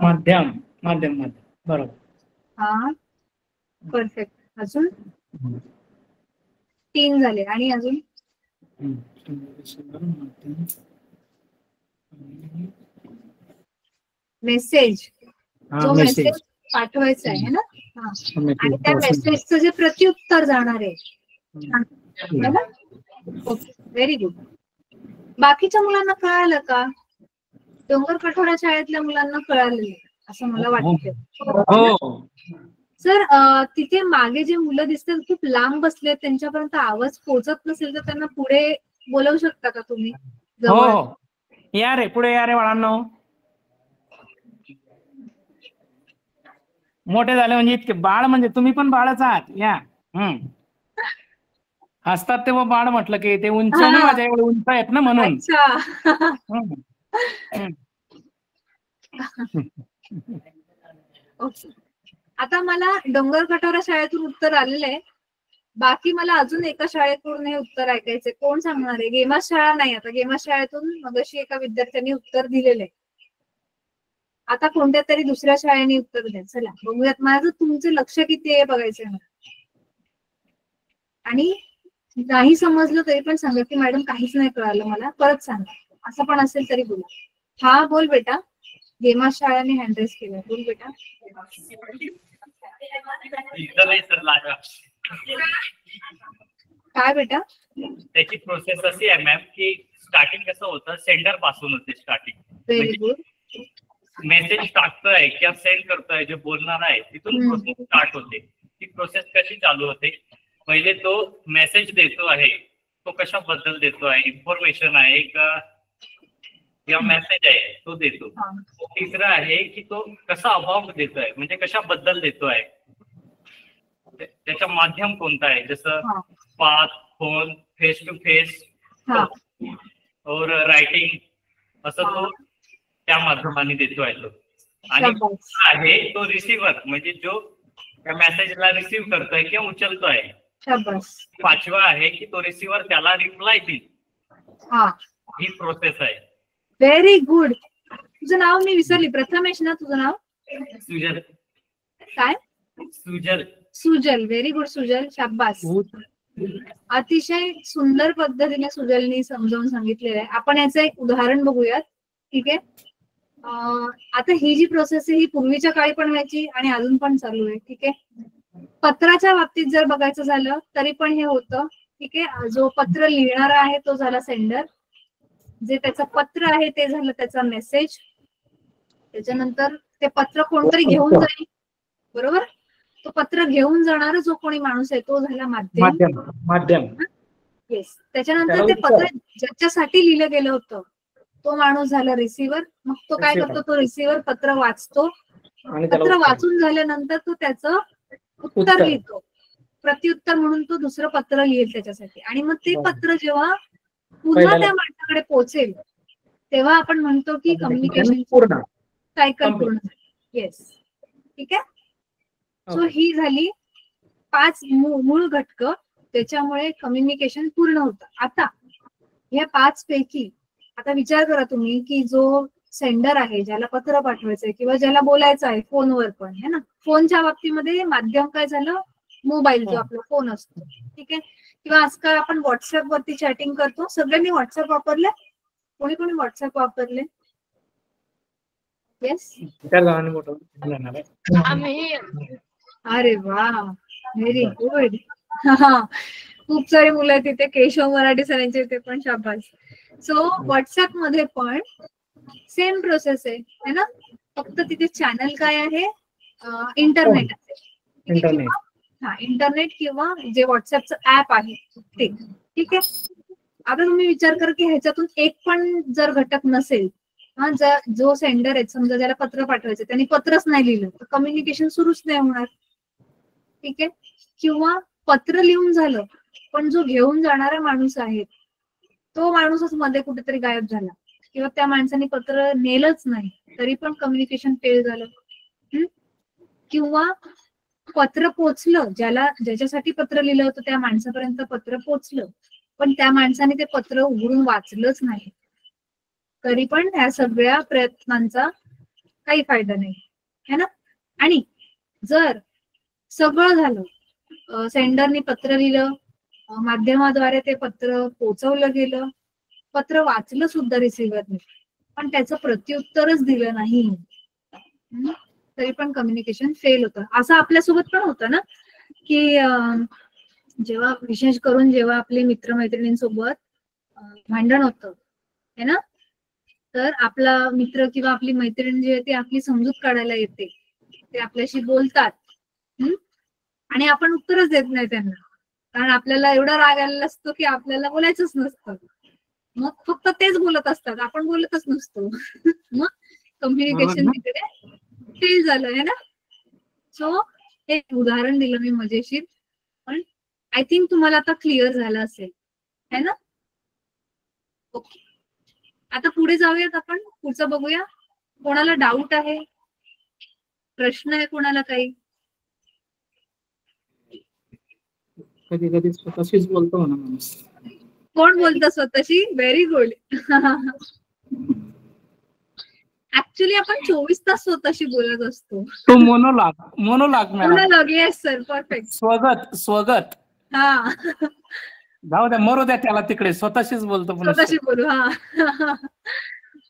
माध्यम. माध्यम. बरोबर. हा. परफेक्ट. अजून 3 झाले. आणि अजून मेसेज, जो मेसेज पाठवायचा आहे ना, आणि त्या मेसेजचं जे प्रत्युत्तर जाणार आहे. Very good. बाकीच्या मुलांना कळालं का? डोंगर कठोरा शाळेतल्या मुलांना कळालं असं मला वाटतं. सर तिथे मागे जे मुलं दिसतात खूप लांब बसले, त्यांच्यापर्यंत आवाज पोहोचत नसेल तर त्यांना पुढे बोलवू शकता का तुम्ही? हो. या रे, पुढे या रे बाळांनो. मोठे झाले म्हणजे इतके. बाळ म्हणजे तुम्ही पण बाळच आहात. या. हसतात तेव्हा बाळ म्हटलं की ते उंच ना, माझ्या एवढे उंच आहेत ना म्हणून. ओके. आता मला डोंगर कठोरा शाळेतून उत्तर आलेलं आहे. बाकी मला अजून एका शाळेकडून हे उत्तर ऐकायचंय. कोण सांगणार आहे? गेमास शाळा नाही. आता गेमास शाळेतून मगाशी एका विद्यार्थ्यांनी उत्तर दिलेलं आहे. आता कोणत्या तरी दुसऱ्या शाळेने उत्तर द्या. चला बघूयात. माझं तुमचं लक्ष किती आहे बघायचंय मला. आणि नाही समजलं तरी पण सांगा की मॅडम काहीच नाही कळालं मला, परत सांगा. असं पण असेल तरी बोला. हा बोल बेटा. गेमास शाळेने हँडरेस केलं. बोल बेटा. काय बेटा? त्याची प्रोसेस अशी आहे मॅम की स्टार्टिंग कसं होतं, सेंडर पासून होते स्टार्टिंग. Very good. मेसेज टाकतोय किंवा सेंड करतोय जे बोलणार आहे तिथून प्रोसेस स्टार्ट होते. ती प्रोसेस कशी चालू होते? पहिले तो मेसेज देतो आहे, तो कशाबद्दल देतो आहे, इन्फॉर्मेशन आहे किंवा मेसेज आहे तो देतो. तिसरं आहे की तो कसा अभाव देतोय, म्हणजे कशाबद्दल देतोय, त्याचा माध्यम कोणता आहे, जसं पाठ, फोन, फेस टू फेस और रायटिंग, असं तो त्या माध्यमाने देतोय तो. आणि शाबास. आहे तो रिसिव्हर, म्हणजे जो त्या मेसेजला रिसिव्ह करतोय किंवा उचलतोय. शाबास. 5वा आहे की तो रिसिव्हर त्याला रिप्लाय देईल. हा, ही प्रोसेस आहे. Very good. तुझं नाव मी विसरली. प्रथमेश ना तुझं नाव? सुजल. काय? सुजल. सुजल. व्हेरी गुड सुजल. शाबास. अतिशय सुंदर पद्धतीने सुजलनी समजावून सांगितलेलं आहे. आपण याचं एक उदाहरण बघूयात. ठीक आहे. आता ही जी प्रोसेस आहे ही पूर्वीच्या काळी पण व्हायची आणि अजून पण चालू आहे. ठीक आहे. पत्राच्या बाबतीत जर बघायचं झालं तरी पण हे होतं. ठीक आहे. जो पत्र लिहिणारा आहे तो झाला सेंडर, जे त्याचं पत्र आहे ते झालं त्याचा मेसेज, त्याच्यानंतर ते पत्र कोणतरी घेऊन जाईल, बरोबर. तो पत्र घेऊन जाणारा जो कोणी माणूस आहे तो झाला माध्यम. येस. त्याच्यानंतर ते पत्र ज्याच्यासाठी लिहिलं गेलं होतं तो माणूस झाला रिसिव्हर. मग तो काय करतो, तो रिसिव्हर पत्र वाचतो. पत्र वाचून झाल्यानंतर तो त्याचं उत्तर लिहितो, प्रत्युत्तर म्हणून तो दुसरं पत्र लिहिल त्याच्यासाठी. आणि मग ते पत्र जेव्हा पुन्हा त्या माणसाकडे पोहोचेल तेव्हा आपण म्हणतो की कम्युनिकेशन सायकल पूर्ण झाली. येस. ठीक आहे. सो ही झाली 5 मूळ घटक, त्याच्यामुळे कम्युनिकेशन पूर्ण होतं. आता या 5 पैकी आता विचार करा तुम्ही की जो सेंडर आहे, ज्याला पत्र पाठवायचंय किंवा ज्याला बोलायचं आहे फोनवर पण है ना, फोनच्या बाबतीमध्ये माध्यम काय झालं, मोबाईल जो आपला फोन असतो. ठीक आहे. किंवा आजकाल आपण व्हॉट्सअप वरती चॅटिंग करतो. सगळ्यांनी व्हॉट्सअप वापरले? कोणी कोणी व्हॉट्सअप वापरले? येस. आम्ही अरे वा, व्हेरी गुड. खूप सारी मुलं आहेत तिथे. केशव मराठी सरांचे ते पण शाबास. सो व्हॉट्सअप मध्ये पण सेम प्रोसेस आहे ना, फक्त तिथे चॅनल काय आहे, इंटरनेट आहे. इंटरनेट किंवा जे व्हॉट्सअपचं ऍप आहे ते. ठीक आहे. आता तुम्ही विचार करा की ह्याच्यातून एक पण जर घटक नसेल, जो सेंडर आहे समजा ज्याला पत्र पाठवायचं त्यांनी पत्रच नाही लिहिलं तर कम्युनिकेशन सुरूच नाही होणार. ठीक आहे. किंवा पत्र लिहून झालं पण जो घेऊन जाणारा माणूस आहे तो माणूसच मध्ये कुठेतरी गायब झाला किंवा त्या माणसाने पत्र नेलंच नाही तरी पण कम्युनिकेशन फेल झालं. किंवा पत्र पोचलं, ज्याच्यासाठी पत्र लिहिलं होतं त्या माणसापर्यंत पत्र पोचलं पण त्या माणसाने ते पत्र उघडून वाचलंच नाही, तरी पण ह्या सगळ्या प्रयत्नांचा काही फायदा नाही है ना. आणि जर सगळं झालं, सेंडरनी पत्र लिहिलं, माध्यमाद्वारे ते पत्र पोचवलं गेलं, पत्र वाचलं सुद्धा रिसिव्हरने, पण त्याचं प्रत्युत्तरच दिलं नाही, तरी पण कम्युनिकेशन फेल होतं. असं आपल्यासोबत पण होतं ना की जेव्हा विशेष करून जेव्हा आपले मित्रमैत्रिणींसोबत भांडण होतं है ना, तर आपला मित्र किंवा आपली मैत्रीण जी आहे ती आपली समजूत काढायला येते, ते आपल्याशी बोलतात आणि आपण उत्तरच देत नाही त्यांना, कारण आपल्याला एवढा राग आलेला असतो की आपल्याला बोलायचंच नसतं. मग फक्त तेच बोलत असतात, आपण बोलतच नसतो. मग कम्युनिकेशन तिकडे फेल झालं आहे ना. सो हे उदाहरण दिलं मी मजेशीर, पण आय थिंक तुम्हाला आता क्लिअर झालं असेल है ना. ओके. आता पुढे जाऊयात, आपण पुढचं बघूया. कोणाला डाऊट आहे, प्रश्न आहे कोणाला काही? कधी कधी स्वतःशीच बोलतो म्हणा माणूस. कोण बोलतं स्वतःशी? Very good. ऍक्च्युली आपण 24 तास स्वतःशी बोलत असतो. तो monologue monologue. Yes sir, perfect. स्वगत. हा, जाऊ द्या, मरू द्या त्याला तिकडे, स्वतःशीच बोलतो. स्वतःशी बोलू. हा,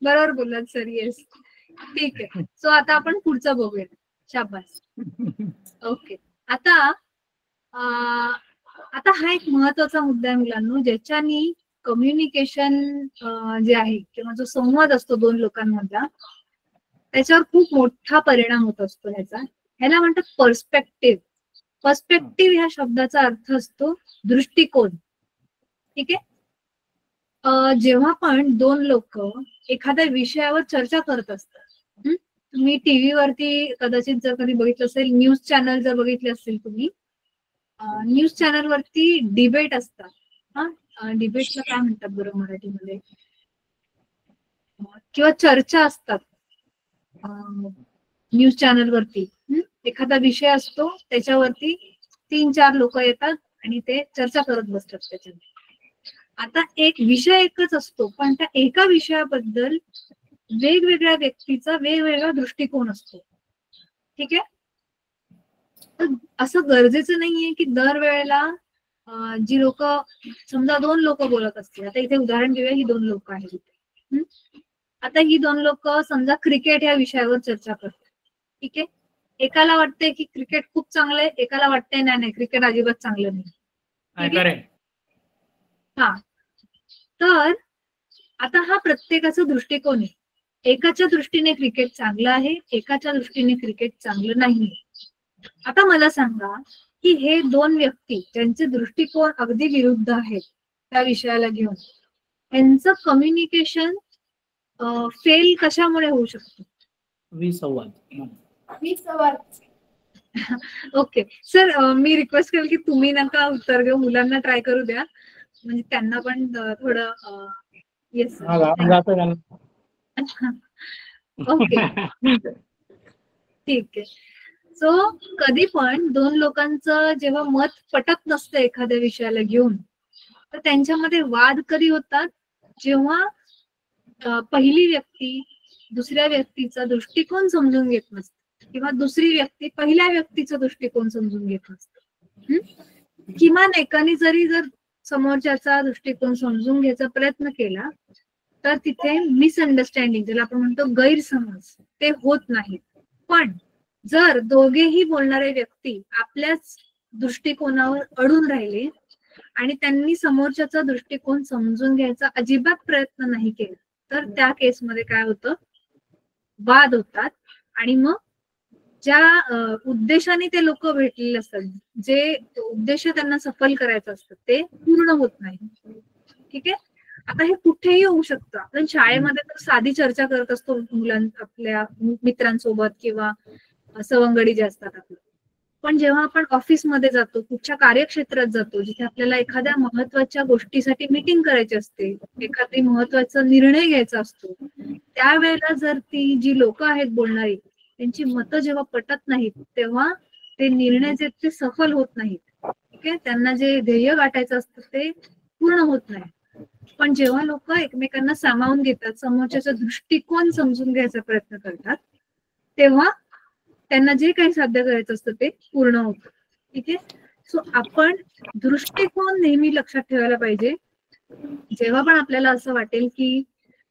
बरोबर बोललात सर. येस, ठीक आहे. सो आता आपण पुढचं बघूया. शाबास. ओके. आता हा एक महत्वाचा मुद्दा आहे मुलांनो, ज्याच्यानी कम्युनिकेशन जे आहे किंवा जो संवाद असतो दोन लोकांमधला त्याच्यावर खूप मोठा परिणाम होत असतो. ह्याला म्हणतात पर्स्पेक्टिव्ह. पर्स्पेक्टिव्ह ह्या शब्दाचा अर्थ असतो दृष्टिकोन. ठीक आहे. जेव्हा पण दोन लोक एखाद्या विषयावर चर्चा करत असतात, तुम्ही टीव्ही वरती कदाचित जर कधी बघितलं असेल, न्यूज चॅनल जर बघितले असतील तुम्ही, न्यूज चॅनल वरती डिबेट असतात. डिबेटला काय म्हणतात बरं मराठीमध्ये, किंवा चर्चा असतात. न्यूज चॅनलवरती एखादा विषय असतो, त्याच्यावरती 3-4 लोक येतात आणि ते चर्चा करत बसतात त्याच्यावर. आता एक विषय एकच असतो, पण त्या एका विषयाबद्दल वेगवेगळ्या व्यक्तीचा वेगवेगळा दृष्टिकोन असतो. ठीक आहे. तर असं गरजेचं नाहीये की दरवेळेला जी लोक, समजा 2 लोक बोलत असतील, आता इथे उदाहरण घेऊया, ही 2 लोक आहेत. आता ही 2 लोक समजा क्रिकेट या विषयावर चर्चा करतात. ठीक आहे. एकाला वाटतंय की क्रिकेट खूप चांगलं आहे, एकाला वाटतंय नाही क्रिकेट अजिबात चांगलं नाही. हा, तर आता हा प्रत्येकाचा दृष्टिकोन आहे. एकाच्या दृष्टीने क्रिकेट चांगलं आहे, एकाच्या दृष्टीने क्रिकेट चांगलं नाही. आता मला सांगा की हे 2 व्यक्ती ज्यांचे दृष्टिकोन अगदी विरुद्ध आहेत त्या विषयाला घेऊन, यांचं कम्युनिकेशन फेल कशामुळे होऊ शकतं? विसंवाद. ओके सर, मी रिक्वेस्ट करेल की तुम्ही नका उत्तर देऊ, मुलांना ट्राय करू द्या, म्हणजे त्यांना पण थोडं. येस ओके ठीक आहे. सो कधी पण 2 लोकांचं जेव्हा मत पटत नसतं एखाद्या विषयाला घेऊन, तर त्यांच्यामध्ये वाद कधी होतात? जेव्हा पहिली व्यक्ती दुसऱ्या व्यक्तीचा दृष्टिकोन समजून घेत नसते, किंवा दुसरी व्यक्ती पहिल्या व्यक्तीचा दृष्टिकोन समजून घेत नसते. किमान एकाने जर समोरच्याचा दृष्टिकोन समजून घ्यायचा प्रयत्न केला, तर तिथे मिसअंडरस्टँडिंग, ज्याला आपण म्हणतो गैरसमज, ते होत नाहीत. पण जर दोघेही बोलणारे व्यक्ती आपल्याच दृष्टिकोनावर अडून राहिले आणि त्यांनी समोरच्याचा दृष्टिकोन समजून घ्यायचा अजिबात प्रयत्न नाही केला, तर त्या केसमध्ये काय होतं? वाद होतात. आणि मग ज्या उद्देशाने ते लोक भेटलेले असतात, जे उद्देश त्यांना सफल करायचं असतं, ते पूर्ण होत नाही. ठीक आहे. आता हे कुठेही होऊ शकतं. आपण शाळेमध्ये तर साधी चर्चा करत असतो आपल्या मित्रांसोबत किंवा सवंगडी जे असतात आपल्या, पण जेव्हा आपण ऑफिसमध्ये जातो, कुठच्या कार्यक्षेत्रात जातो, जिथे आपल्याला एखाद्या महत्वाच्या गोष्टीसाठी मीटिंग करायची असते, एखादी महत्वाचा निर्णय घ्यायचा असतो, त्यावेळेला जर ती जी लोक आहेत बोलणारी, त्यांची मतं जेव्हा पटत नाहीत, तेव्हा ते निर्णय जे ते सफल होत नाहीत. ठीक आहे. त्यांना जे ध्येय गाठायचं असतं ते पूर्ण होत नाही. पण जेव्हा लोक एकमेकांना सामावून घेतात, समोरच्याचा दृष्टिकोन समजून घ्यायचा प्रयत्न करतात, तेव्हा त्यांना जे काही साध्य करायचं असतं ते पूर्ण होतं. ठीक आहे. सो आपण दृष्टिकोन नेहमी लक्षात ठेवायला पाहिजे. जेव्हा पण आपल्याला असं वाटेल की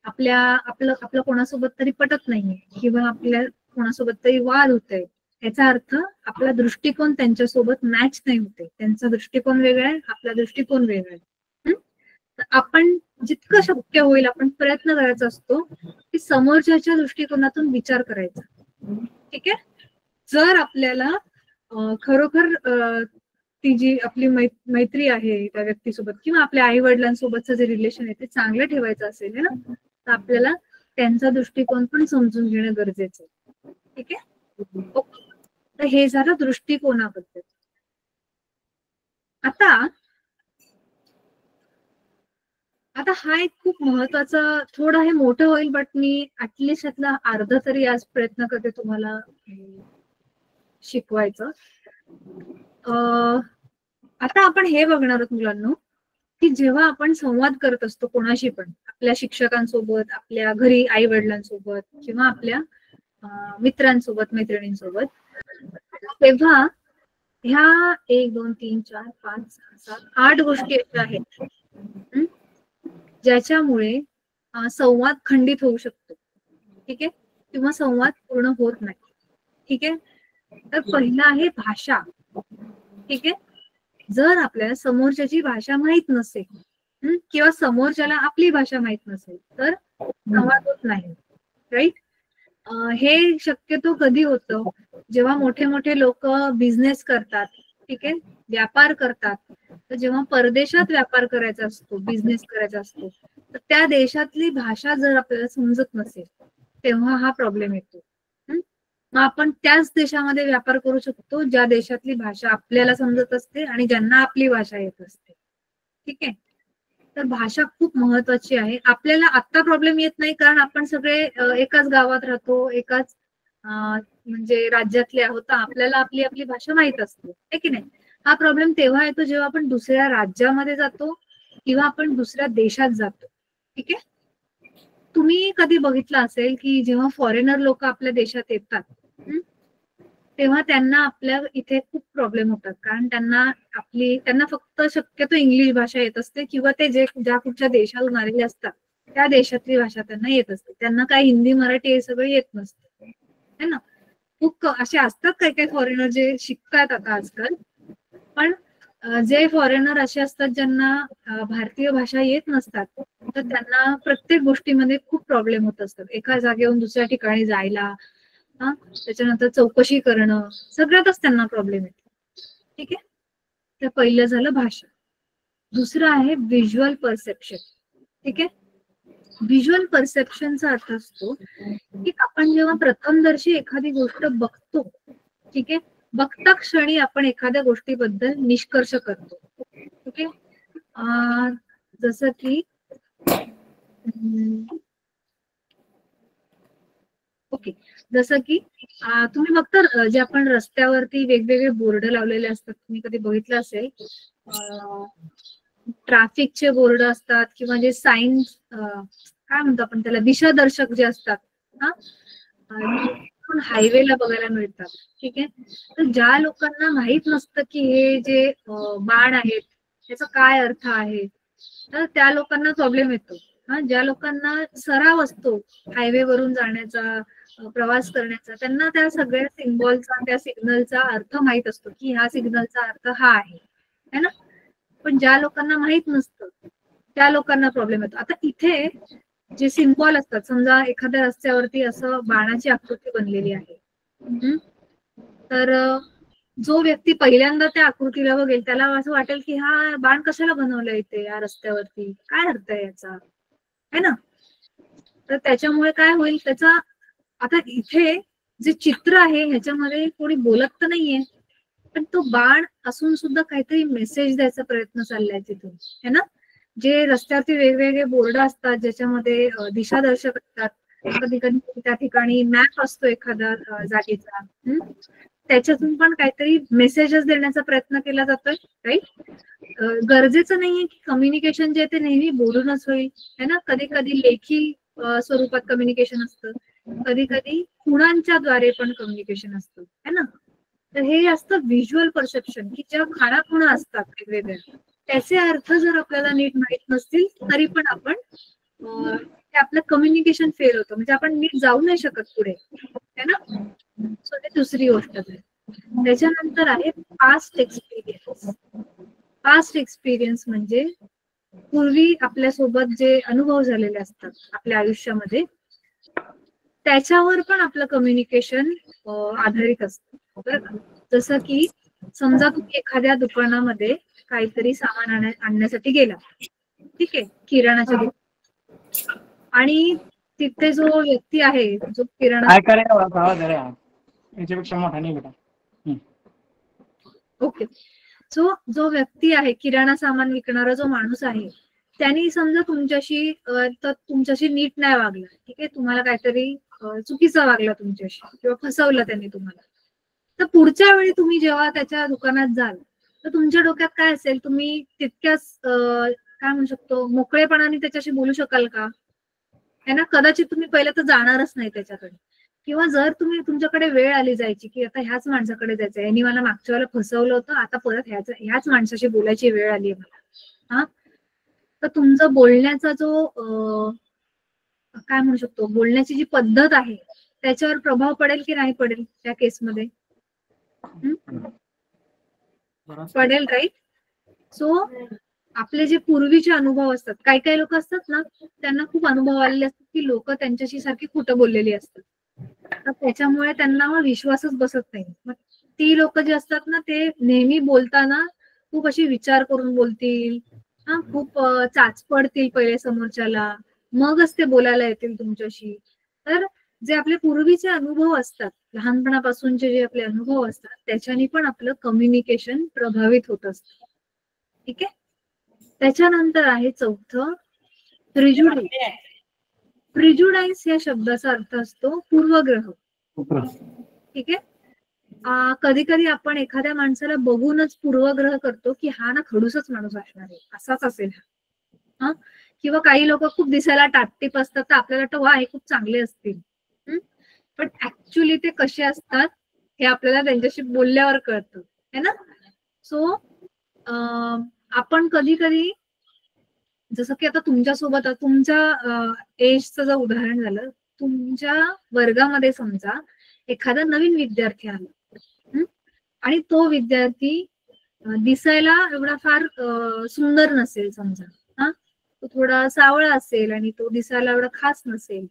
आपलं कोणासोबत तरी पटत नाहीये, किंवा आपल्या कोणासोबत तरी वाद होतोय, याचा अर्थ आपला दृष्टिकोन त्यांच्यासोबत मॅच नाही होते. त्यांचा दृष्टिकोन वेगळा आहे, आपला दृष्टिकोन वेगळा आहे. तर आपण जितकं शक्य होईल आपण प्रयत्न करायचा असतो की समोरच्याच्या दृष्टिकोनातून विचार करायचा. ठीक आहे. जर आपल्याला खरोखर ती जी आपली मैत्री आहे त्या व्यक्तीसोबत, किंवा आपल्या आई वडिलांसोबतचं जे रिलेशन आहे ते चांगलं ठेवायचं असेल ना, तर आपल्याला त्यांचा दृष्टिकोन पण समजून घेणं गरजेचं आहे. ठीक आहे. तर हे झालं दृष्टिकोनाबद्दल. आता हा एक खूप महत्वाचा, थोडं हे मोठं होईल, बट मी ऍटलिस्ट यातला अर्ध तरी आज प्रयत्न करते तुम्हाला शिकवायचं. आता आपण हे बघणार आहोत मुलांनो, की जेव्हा आपण संवाद करत असतो कोणाशी पण, आपल्या शिक्षकांसोबत, आपल्या घरी आई वडिलांसोबत, किंवा आपल्या मित्रांसोबत, मैत्रिणींसोबत, तेव्हा ह्या 1 2 3 4 5 6 7 8 गोष्टी अशा आहेत ज्याच्यामुळे संवाद खंडित होऊ शकतो. ठीक आहे. किंवा संवाद पूर्ण होत नाही. ठीक आहे. तर पहिला आहे भाषा. ठीक आहे. जर आपल्याला समोरच्याची भाषा माहित नसेल, किंवा समोरच्याला आपली भाषा माहित नसेल, तर संवाद होत नाही. राईट. हे शक्यतो कधी होतं? जेव्हा मोठे मोठे लोक बिझनेस करतात, ठीक आहे, व्यापार करतात, तर जेव्हा परदेशात व्यापार करायचा असतो, बिझनेस करायचा असतो, तर त्या देशातली भाषा जर आपल्याला समजत नसेल, तेव्हा हा प्रॉब्लेम येतो. मग आपण त्याच देशामध्ये व्यापार करू शकतो ज्या देशातली भाषा आपल्याला समजत असते आणि ज्यांना आपली भाषा येत असते. ठीक आहे. तर भाषा खूप महत्वाची आहे. आपल्याला आत्ता प्रॉब्लेम येत नाही, कारण आपण सगळे एकाच गावात राहतो, एकाच म्हणजे राज्यातले आहोत तर आपल्याला आपली आपली भाषा माहित असते, है की नाही. हा प्रॉब्लेम तेव्हा येतो जेव्हा आपण दुसऱ्या राज्यामध्ये जातो किंवा आपण दुसऱ्या देशात जातो. ठीक आहे. तुम्ही कधी बघितलं असेल की जेव्हा फॉरेनर लोक आपल्या देशात येतात तेव्हा त्यांना आपल्या इथे खूप प्रॉब्लेम होतात, कारण त्यांना फक्त शक्यतो इंग्लिश भाषा येत असते किंवा ते ज्या कुठच्या देशातून आलेले असतात त्या देशातली भाषा त्यांना येत असते. त्यांना काय हिंदी मराठी हे सगळं येत नसतं, है ना. खूप असे असतात काही फॉरेनर जे शिकतात आता आजकाल. पण जे फॉरेनर असे असतात ज्यांना भारतीय भाषा येत नसतात तर त्यांना प्रत्येक गोष्टीमध्ये खूप प्रॉब्लेम होत असतात. एका जागेवरून दुसऱ्या ठिकाणी जायला, त्याच्यानंतर चौकशी करणं, सगळ्यातच त्यांना प्रॉब्लेम येतो. ठीक आहे. तर पहिलं झालं भाषा. दुसरं आहे व्हिज्युअल परसेप्शन. ठीक आहे. व्हिज्युअल परसेप्शनचा अर्थ असतो की आपण जेव्हा प्रथमदर्शी एखादी गोष्ट बघतो, ठीक आहे, बघता क्षणी आपण एखाद्या गोष्टीबद्दल निष्कर्ष करतो. ओके. जसं की जसं की तुम्ही बघता जे आपण रस्त्यावरती वेगवेगळे बोर्ड लावलेले असतात, तुम्ही कधी बघितलं असेल, ट्रॅफिकचे बोर्ड असतात किंवा जे सायन्स काय म्हणतो आपण त्याला, दिशादर्शक जे असतात, हायवेला बघायला मिळतात. ठीक आहे. तर ज्या लोकांना माहित नसतं की हे जे बाण आहेत त्याचा काय अर्थ आहे तर त्या लोकांना प्रॉब्लेम येतो. ज्या लोकांना सराव असतो हायवे वरून जाण्याचा, प्रवास करण्याचा, त्यांना त्या सगळ्या सिम्बॉलचा, त्या सिग्नलचा अर्थ माहित असतो की ह्या सिग्नलचा अर्थ हा आहे, है ना. पण ज्या लोकांना माहित नसतं त्या लोकांना प्रॉब्लेम येतो. आता इथे जे सिम्बॉल असतात, समजा एखाद्या रस्त्यावरती असं बाणाची आकृती बनलेली आहे, तर जो व्यक्ती पहिल्यांदा त्या आकृतीला बघेल त्याला असं वाटेल की हा बाण कशाला बनवलाय इथे या रस्त्यावरती, काय अर्थ आहे याचा, है ना. तर त्याच्यामुळे काय होईल, त्याचा आता इथे जे चित्र आहे ह्याच्यामध्ये कोणी बोलत तर नाहीये पण तो बाण असून सुद्धा काहीतरी मेसेज द्यायचा प्रयत्न चाललाय तिथून, है ना. जे रस्त्यावरती वेगवेगळे बोर्ड असतात ज्याच्यामध्ये दिशादर्शक असतात, कधी कधी त्या ठिकाणी मॅप असतो एखाद्या जागेचा, त्याच्यातून पण काहीतरी मेसेजेस देण्याचा प्रयत्न केला जातोय, राईट. गरजेचं नाहीये की कम्युनिकेशन जे ते नेहमी बोलूनच होईल, है ना. कधी कधी लेखी स्वरूपात कम्युनिकेशन असतं, कधी कधी खुणांच्या द्वारे पण कम्युनिकेशन असतं, है ना. तर हे असतं व्हिज्युअल परसेप्शन, की ज्या खाणाखुणा असतात वेगवेगळ्या त्याचे अर्थ जर आपल्याला नीट माहित नसतील तरी पण आपण आपलं कम्युनिकेशन फेल होतं, म्हणजे आपण नीट जाऊ नाही शकत पुढे, है ना. सो ते दुसरी गोष्ट आहे. त्याच्यानंतर आहे पास्ट एक्सपिरियन्स. पास्ट एक्सपिरियन्स म्हणजे पूर्वी आपल्यासोबत जे अनुभव झालेले असतात आपल्या आयुष्यामध्ये त्याच्यावर पण आपलं कम्युनिकेशन आधारित असतं, बरं का. जसं की समजा तुम्ही एखाद्या दुकानामध्ये काहीतरी सामान आणण्यासाठी गेला, ठीक आहे, किराणाच्या दुकानात, आणि तिथे जो व्यक्ती आहे जो किराणा याच्यापेक्षा मोठा नाही बेटा. ओके. सो जो व्यक्ती आहे किराणा सामान विकणारा जो माणूस आहे त्यांनी समजा तुमच्याशी नीट नाही वागला, ठीक आहे, तुम्हाला काहीतरी चुकीचा वागला तुमच्याशी किंवा फसवलं त्यांनी तुम्हाला, तर पुढच्या वेळी तुम्ही जेव्हा त्याच्या दुकानात जाल तर तुमच्या डोक्यात काय असेल, तुम्ही तितक्याच काय म्हणू शकतो मोकळेपणाने त्याच्याशी बोलू शकाल का, है ना. कदाचित तुम्ही पहिलं तर जाणारच नाही त्याच्याकडे, किंवा जर तुमच्याकडे वेळ आली जायची की आता ह्याच माणसाकडे जायचं, यांनी मला मागच्या वेळेला फसवलं होतं, आता परत ह्याच माणसाशी बोलायची वेळ आली आहे मला, तर तुमचा बोलण्याचा जो काय म्हणू शकतो बोलण्याची जी पद्धत आहे त्याच्यावर प्रभाव पडेल की नाही पडेल त्या केसमध्ये, पडेल, राईट. सो आपले जे पूर्वीचे अनुभव असतात, काही लोक असतात ना त्यांना खूप अनुभव आलेले असतात की लोक त्यांच्याशी सारखी खोटं बोललेली असतात, तर त्याच्यामुळे त्यांना विश्वासच बसत नाही. मग ती लोक जे असतात ना ते नेहमी बोलताना खूप अशी विचार करून बोलतील, खूप चाचपडतील पहिले समोरच्याला, मगच ते बोलायला येतील तुमच्याशी. तर जे आपले पूर्वीचे अनुभव असतात, लहानपणापासूनचे जे आपले अनुभव असतात त्याच्याने पण आपलं कम्युनिकेशन प्रभावित होत असतं, ठीक आहे. त्याच्यानंतर आहे चौथं प्रिज्युडाइज. प्रिज्युडाइज या शब्दाचा अर्थ असतो पूर्वग्रह. ठीक आहे. कधी कधी आपण एखाद्या माणसाला बघूनच पूर्वग्रह करतो की हा ना खडूसच माणूस असणार आहे, असाच असेल हा. किंवा काही लोक खूप दिसायला टापटीप असतात तर आपल्याला वाटतं वा हे खूप चांगले असतील, पण ऍक्च्युली ते कसे असतात हे आपल्याला त्यांच्याशी बोलल्यावर कळतं है ना. सो आपण कधी कधी जसं की आता तुमच्यासोबत तुमच्या एजचं जर उदाहरण झालं, तुमच्या वर्गामध्ये समजा एखादा नवीन विद्यार्थी आला आणि तो विद्यार्थी दिसायला एवढा फार सुंदर नसेल समजा, हा तो थोडा सावळा असेल आणि तो दिसायला एवढा खास नसेल,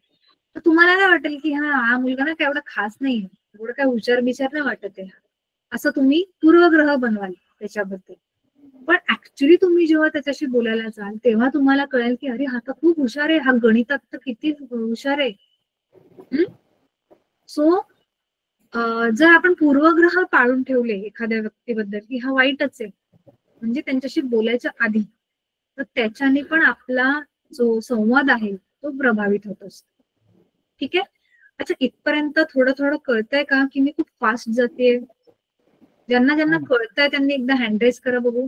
तर तुम्हाला काय वाटेल की हा मुलगा ना काय एवढा खास नाही, एवढं काय हुशार बिचार नाही वाटत आहे, असं तुम्ही पूर्वग्रह बनवाल त्याच्याबद्दल. पण ऍक्च्युली तुम्ही जेव्हा त्याच्याशी बोलायला जाल तेव्हा तुम्हाला कळेल की अरे हा तर खूप हुशार आहे, हा गणितात तर किती हुशार आहे. सो जर आपण पूर्वग्रह पाळून ठेवले एखाद्या व्यक्तीबद्दल की हा वाईटच आहे म्हणजे त्यांच्याशी बोलायच्या आधी, तर त्याच्याने पण आपला जो संवाद आहे तो प्रभावित होत असतो. ठीक आहे. अच्छा, इथपर्यंत थोडं थोडं कळतंय का की मी खूप फास्ट जाते? ज्यांना ज्यांना कळतंय त्यांनी एकदा हँड रेज करा बघू.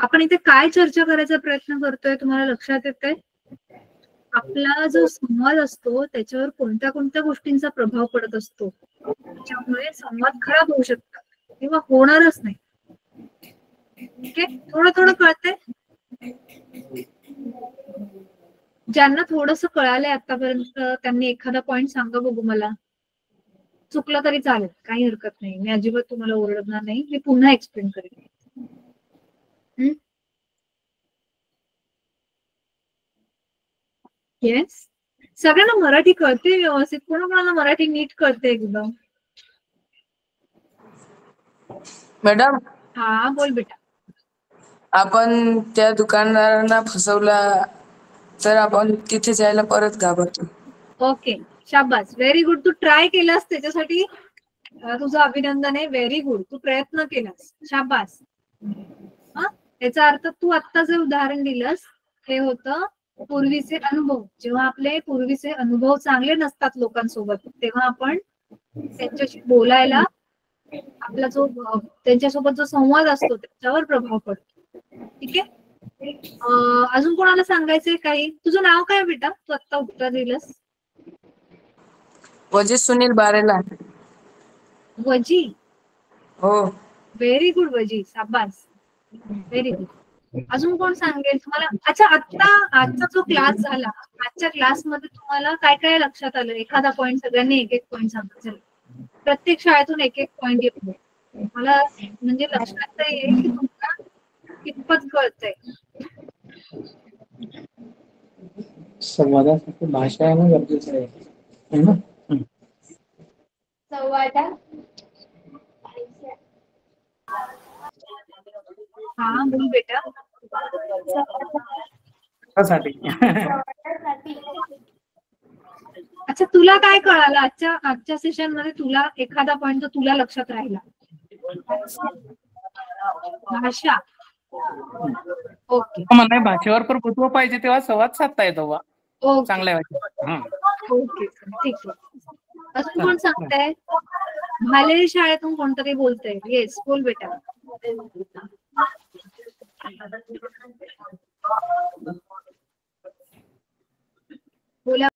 आपण इथे काय चर्चा करायचा प्रयत्न करतोय तुम्हाला लक्षात येतंय? आपला जो संवाद असतो त्याच्यावर कोणत्या कोणत्या गोष्टींचा प्रभाव पडत असतो, त्याच्यामुळे संवाद खराब होऊ शकतात किंवा होणारच नाही. ठीक आहे. थोडं थोडं कळतंय. ज्यांना थोडंसं कळालंय आतापर्यंत त्यांनी एखादा पॉइंट सांगा बघू मला. चुकलं तरी चालेल, काही हरकत नाही, मी अजिबात तुम्हाला ओरडणार नाही, मी पुन्हा एक्सप्लेन करेन. येस, सगळ्यांना मराठी कळते व्यवस्थित? कोणाकोणाला मराठी नीट कळते एकदम? मॅडम, हा बोल बेटा. आपण त्या दुकानदारांना फसवला तर आपण तिथे जायला परत घाबरतो. ओके, शाबास, व्हेरी गुड. तू ट्राय केलास त्याच्यासाठी तुझं अभिनंदन आहे. व्हेरी गुड, तू प्रयत्न केलास, शाबास. हा, याचा अर्थ तू आता जे उदाहरण दिलंस हे होतं पूर्वीचे अनुभव. जेव्हा आपले पूर्वीचे अनुभव चांगले नसतात लोकांसोबत तेव्हा आपण त्यांच्याशी बोलायला आपला जो त्यांच्यासोबत जो संवाद असतो त्याच्यावर प्रभाव पडतो. ठीक आहे. अजून कोणाला सांगायचंय काही? तुझं नाव काय बेटा? तू आता उत्तर दिलंस. वजी सुनील बारेला. वजी? हो. व्हेरी गुड वजी, शाबास, व्हेरी गुड. अजून कोण सांगेल तुम्हाला? अच्छा, आजचा जो क्लास झाला, आजच्या क्लासमध्ये तुम्हाला काय काय लक्षात आलं? एखादा पॉइंट, सगळ्यांनी एक एक पॉइंट सांगायचं. प्रत्येक शाळेतून एक एक पॉइंट येतो. मला म्हणजे लक्षात येईल की तुम्हाला कितपत कळतंय. संवादासाठी भाषा येणं गरजेचं आहे ना. हा बोल बेटा. अच्छा, तुला काय कळालं आजच्या सेशन मध्ये? तुला एखादा पॉइंट तुला लक्षात राहिला? भाषा. ओके. मला भाषेवर प्रभुत्व पाहिजे तेव्हा संवाद साधता येतो बा. चांगल्या वाटतं. ओके, ठीक आहे. अजून कोण सांगताय? भाले शाळेतून कोणतरी बोलतंय? येस, बोल बेटा. बोला.